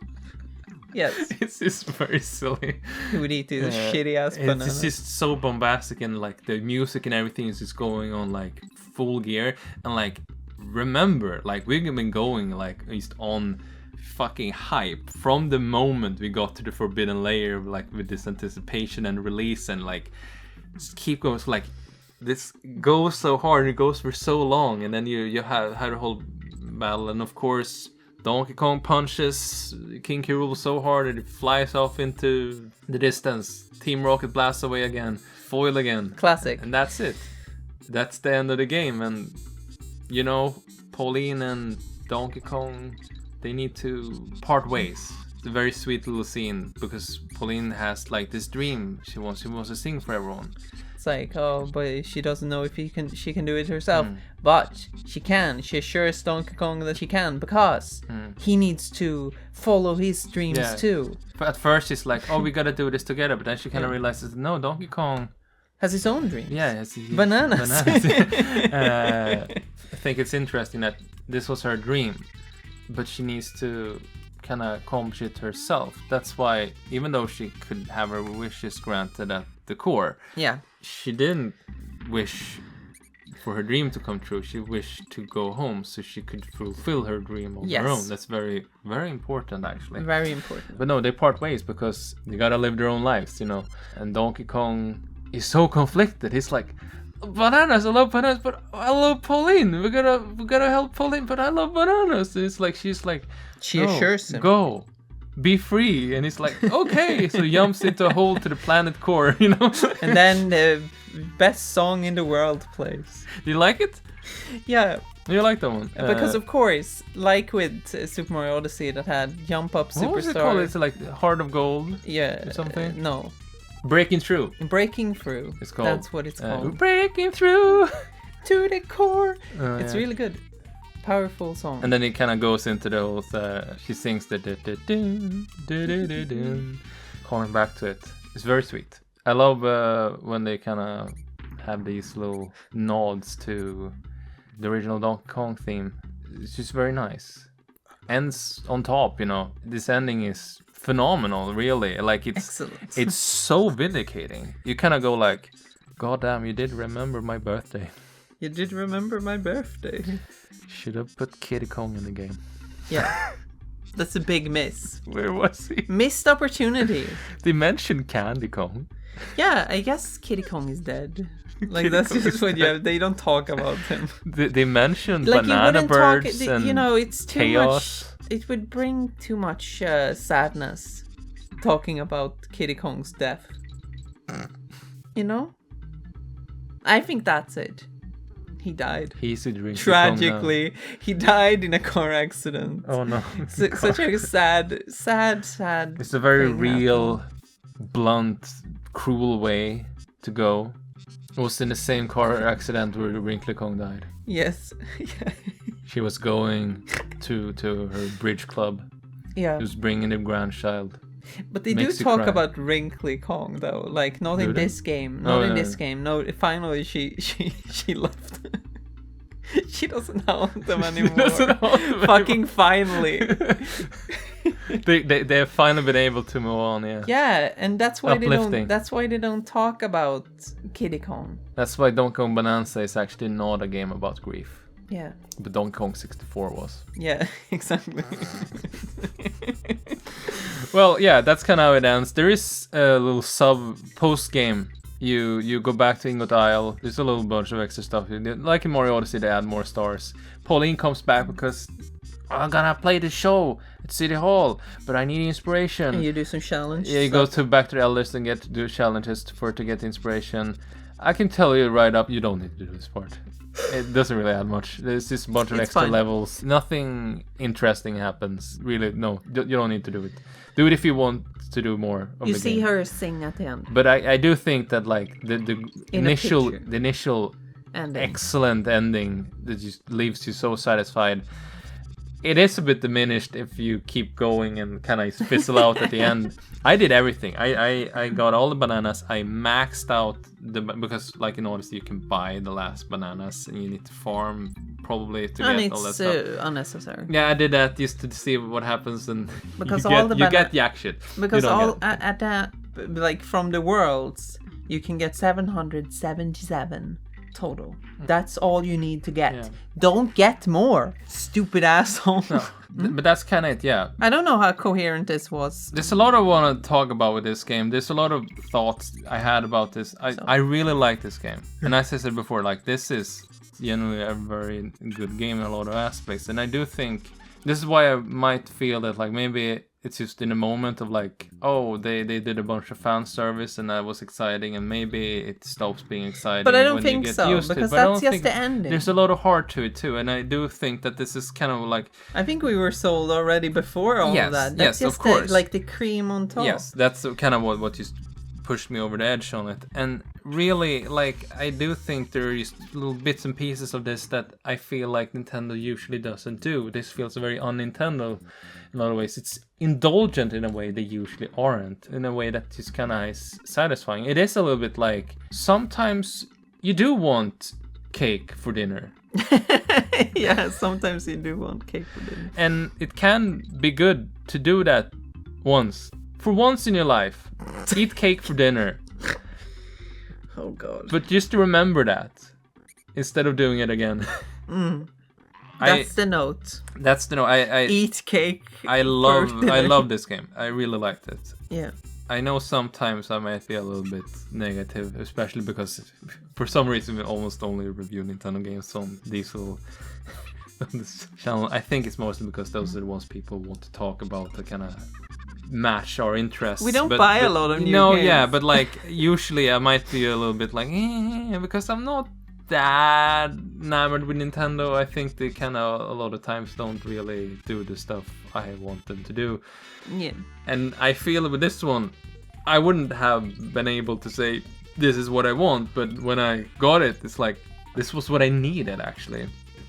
Yes. It's just very silly. He would eat these shitty ass bananas. It's just so bombastic, and like the music and everything is just going on like full gear. And like, remember, like we've been going like just on fucking hype from the moment we got to the Forbidden Layer, like with this anticipation and release, and like just keep going. So, like, this goes so hard, it goes for so long, and then you had a whole battle, and of course Donkey Kong punches King K. Rool so hard that it flies off into the distance. Team Rocket blasts away again, foil again, classic, and that's it. That's the end of the game. And you know, Pauline and Donkey Kong they need to part ways. It's a very sweet little scene because Pauline has like this dream. She wants to sing for everyone. It's like, oh, but she doesn't know if she can do it herself. But she can. She assures Donkey Kong that she can because he needs to follow his dreams too. At first she's like, oh, we gotta do this together. But then she kind of realizes, no, Donkey Kong has his own dreams. Yeah, bananas. I think it's interesting that this was her dream, but she needs to kind of accomplish it herself. That's why, even though she could have her wishes granted at the core, she didn't wish for her dream to come true. She wished to go home so she could fulfill her dream on her own. That's very, very important, actually. Very important. But no, they part ways because they gotta live their own lives, you know. And Donkey Kong is so conflicted. He's like, bananas, I love bananas, but I love Pauline. We gotta help Pauline, but I love bananas. And it's like she assures him, go, be free. And he's like, okay. So he jumps into a hole to the planet core, you know. And then the best song in the world plays. Do you like it? Yeah. You like that one? Because of course, like with Super Mario Odyssey that had Jump Up Superstar. What was it called? It's like Heart of Gold? Yeah. Or something? No. Breaking Through. Breaking Through. It's called. That's what it's called. Breaking Through to the core. It's really good. Powerful song. And then it kind of goes into the whole, she sings the coming back to it. It's very sweet. I love when they kind of have these little nods to the original Donkey Kong theme. It's just very nice. Ends on top, you know. This ending is phenomenal, really. Like excellent. It's so vindicating. You kind of go like, God damn, you did remember my birthday. You did remember my birthday. Should have put Kiddy Kong in the game. Yeah. That's a big miss. Where was he? Missed opportunity. They mentioned Candy Kong. Yeah, I guess Kiddy Kong is dead. Like that's just what you have. They don't talk about him. They mentioned like banana birds and you know, it's too chaos. Much. It would bring too much sadness talking about Kiddy Kong's death. You know? I think that's it. He died. He's a dream. Tragically, he died in a car accident. Oh no! Such a sad. It's a very real, blunt, cruel way to go. It was in the same car accident where Wrinkly Kong died. Yes. She was going to her bridge club. Yeah. She was bringing the grandchild. But they do talk about Wrinkly Kong though, like not in this game. Not in this game. No, finally she left. She doesn't haunt them anymore. Fucking finally. they have finally been able to move on, yeah. Yeah, and that's why they don't talk about Kiddy Kong. That's why Donkey Kong Bananza is actually not a game about grief. Yeah. But Donkey Kong 64 was. Yeah, exactly. Well, yeah, that's kind of how it ends. There is a little post game. You go back to Ingot Isle. There's a little bunch of extra stuff. Like in Mario Odyssey, they add more stars. Pauline comes back because I'm gonna play the show at City Hall, but I need inspiration. And you do some challenges. Yeah, you go back to the elders and get to do challenges to get inspiration. I can tell you right up, you don't need to do this part. It doesn't really add much. There's just a bunch of extra levels. Nothing interesting happens. Really, no. You don't need to do it. Do it if you want to do more of the game. You see her sing at the end. But I do think that like the initial ending. Excellent ending that just leaves you so satisfied. It is a bit diminished if you keep going and kind of fizzle out at the end. I did everything. I got all the bananas. I maxed out because like in Odyssey you can buy the last bananas and you need to farm probably to get all that stuff. It's unnecessary. Yeah, I did that just to see what happens and because you get yak shit. Because at that like from the worlds you can get 777 total. That's all you need to get. Yeah. Don't get more, stupid asshole. No, but that's kind of it, yeah. I don't know how coherent this was. There's a lot I want to talk about with this game. There's a lot of thoughts I had about this. I really like this game. And as I said before, like this is genuinely a very good game in a lot of aspects. And I do think this is why I might feel that like maybe it's just in a moment of like, oh, they did a bunch of fan service and that was exciting, and maybe it stops being exciting. But I don't when think you get so, used because to it. But I that's don't just think the ending. There's a lot of heart to it too, and I do think that this is kind of like. I think we were sold already before all Yes, of that. yes, That's of just course. like the cream on top. Yes, that's kind of what just pushed me over the edge on it. And really, like, I do think there is little bits and pieces of this that I feel like Nintendo usually doesn't do. This feels very un-Nintendo in a lot of ways. It's indulgent in a way they usually aren't, in a way that just kind of is satisfying. It is a little bit like, sometimes you do want cake for dinner. Yeah, sometimes you do want cake for dinner. And it can be good to do that once. For once in your life, eat cake for dinner. Oh god. But just to remember that, instead of doing it again. That's the note. That's the note. I Eat cake. I for love dinner. this game. I really liked it. Yeah. I know sometimes I might be a little bit negative, especially because for some reason we almost only review Nintendo games on these little on this channel. I think it's mostly because those are the ones people want to talk about that kind of match our interests. We don't buy a lot of new games. Yeah, but like usually I might be a little bit like because I'm not that enamored with Nintendo. I think they kind of a lot of times don't really do the stuff I want them to do. Yeah. And I feel with this one, I wouldn't have been able to say this is what I want, but when I got it, it's like this was what I needed actually.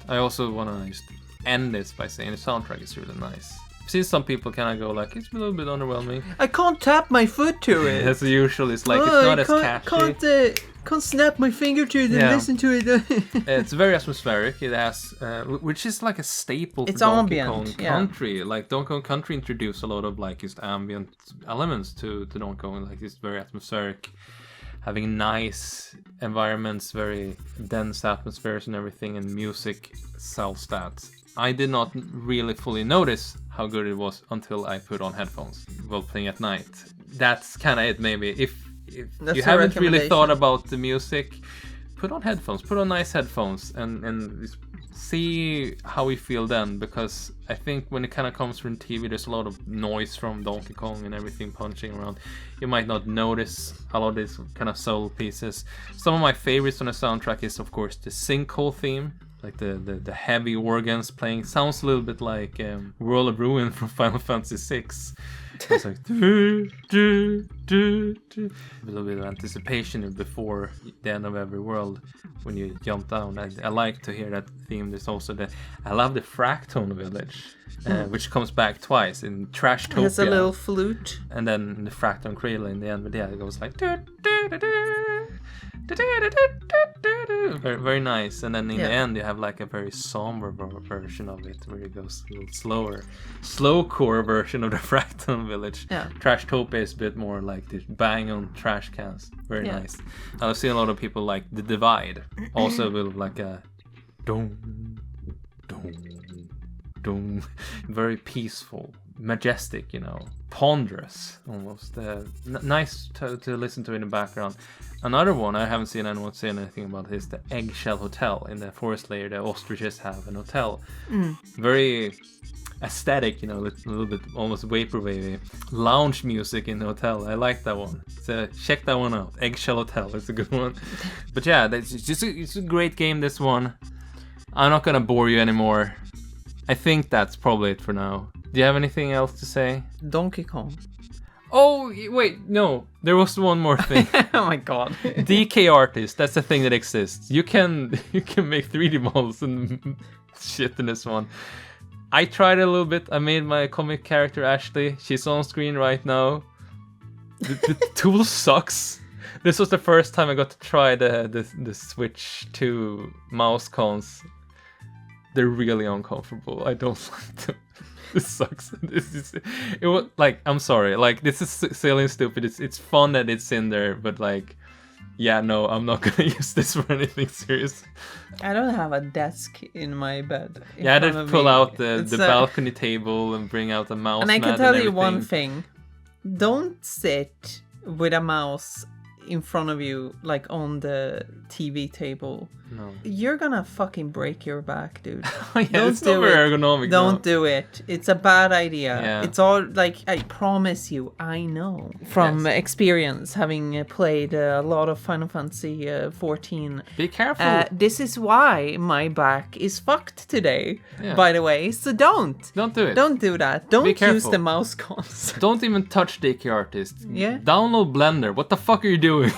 I also want to just end this by saying the soundtrack is really nice. I've seen some people kind of go like, it's a little bit underwhelming. I can't tap my foot to it. As usual, it's like, it's not as catchy. Can't snap my finger to it and listen to it. It's very atmospheric. It has, which is like a staple It's for Donkey ambient, Kong yeah. Country. Like Donkey Kong Country introduced a lot of like just ambient elements to Donkey Kong. Like it's very atmospheric, having nice environments, very dense atmospheres and everything, and music sells that. I did not really fully notice how good it was until I put on headphones while playing at night. That's kind of it, maybe. If That's you a haven't really thought recommendation. about the music, put on headphones, put on nice headphones, and just see how we feel then. Because I think when it kind of comes from TV, there's a lot of noise from Donkey Kong and everything punching around. You might not notice a lot of these kind of soul pieces. Some of my favorites on the soundtrack is, of course, the sinkhole theme. Like the heavy organs playing. Sounds a little bit like World of Ruin from Final Fantasy VI. It's like do, do, do, do. A little bit of anticipation before the end of every world when you jump down. I like to hear that theme. There's also I love the Fractone Village, which comes back twice in Trashtopia. There's a little flute. And then the Fractone Cradle in the end, but yeah, it goes like very, very nice. And then in the end you have like a very somber version of it where it goes a little slower, slowcore version of the Fractone Village. Trashtopia is a bit more like this bang on trash cans. Very nice. I've seen a lot of people like The Divide, also with like a dong dong dong, very peaceful, majestic, ponderous almost. Nice to listen to in the background. Another one I haven't seen anyone say anything about is the Eggshell Hotel in the forest layer. The ostriches have an hotel. Very aesthetic, a little bit almost vaporwave lounge music in the hotel. I like that one. So check that one out. Eggshell Hotel, it's a good one. But yeah, it's a great game, this one. I'm not gonna bore you anymore. I think that's probably it for now. Do you have anything else to say? Donkey Kong. Oh, wait, no. There was one more thing. Oh my god. DK Artist, that's a thing that exists. You can make 3D models and shit in this one. I tried a little bit. I made my comic character Ashley. She's on screen right now. The tool sucks. This was the first time I got to try the Switch 2 mouse cons. They're really uncomfortable. I don't like them. This sucks. It was like, I'm sorry. Like, this is silly and stupid. It's fun that it's in there, but like, yeah, no, I'm not gonna use this for anything serious. I don't have a desk in my bed. Yeah, I had to pull out the balcony table and bring out the mouse. And I can tell you one thing: don't sit with a mouse in front of you, like on the TV table, No. you're gonna fucking break your back, dude. Yeah, it's not very ergonomic. Don't no. do it. It's a bad idea. Yeah. It's all like, I promise you, I know from experience, having played a lot of Final Fantasy 14. Be careful. This is why my back is fucked today, Yeah. by the way. So don't do it. Don't do that. Don't use careful. the mouse cons. Don't even touch Dicky Artist. Yeah. Download Blender. What the fuck are you doing?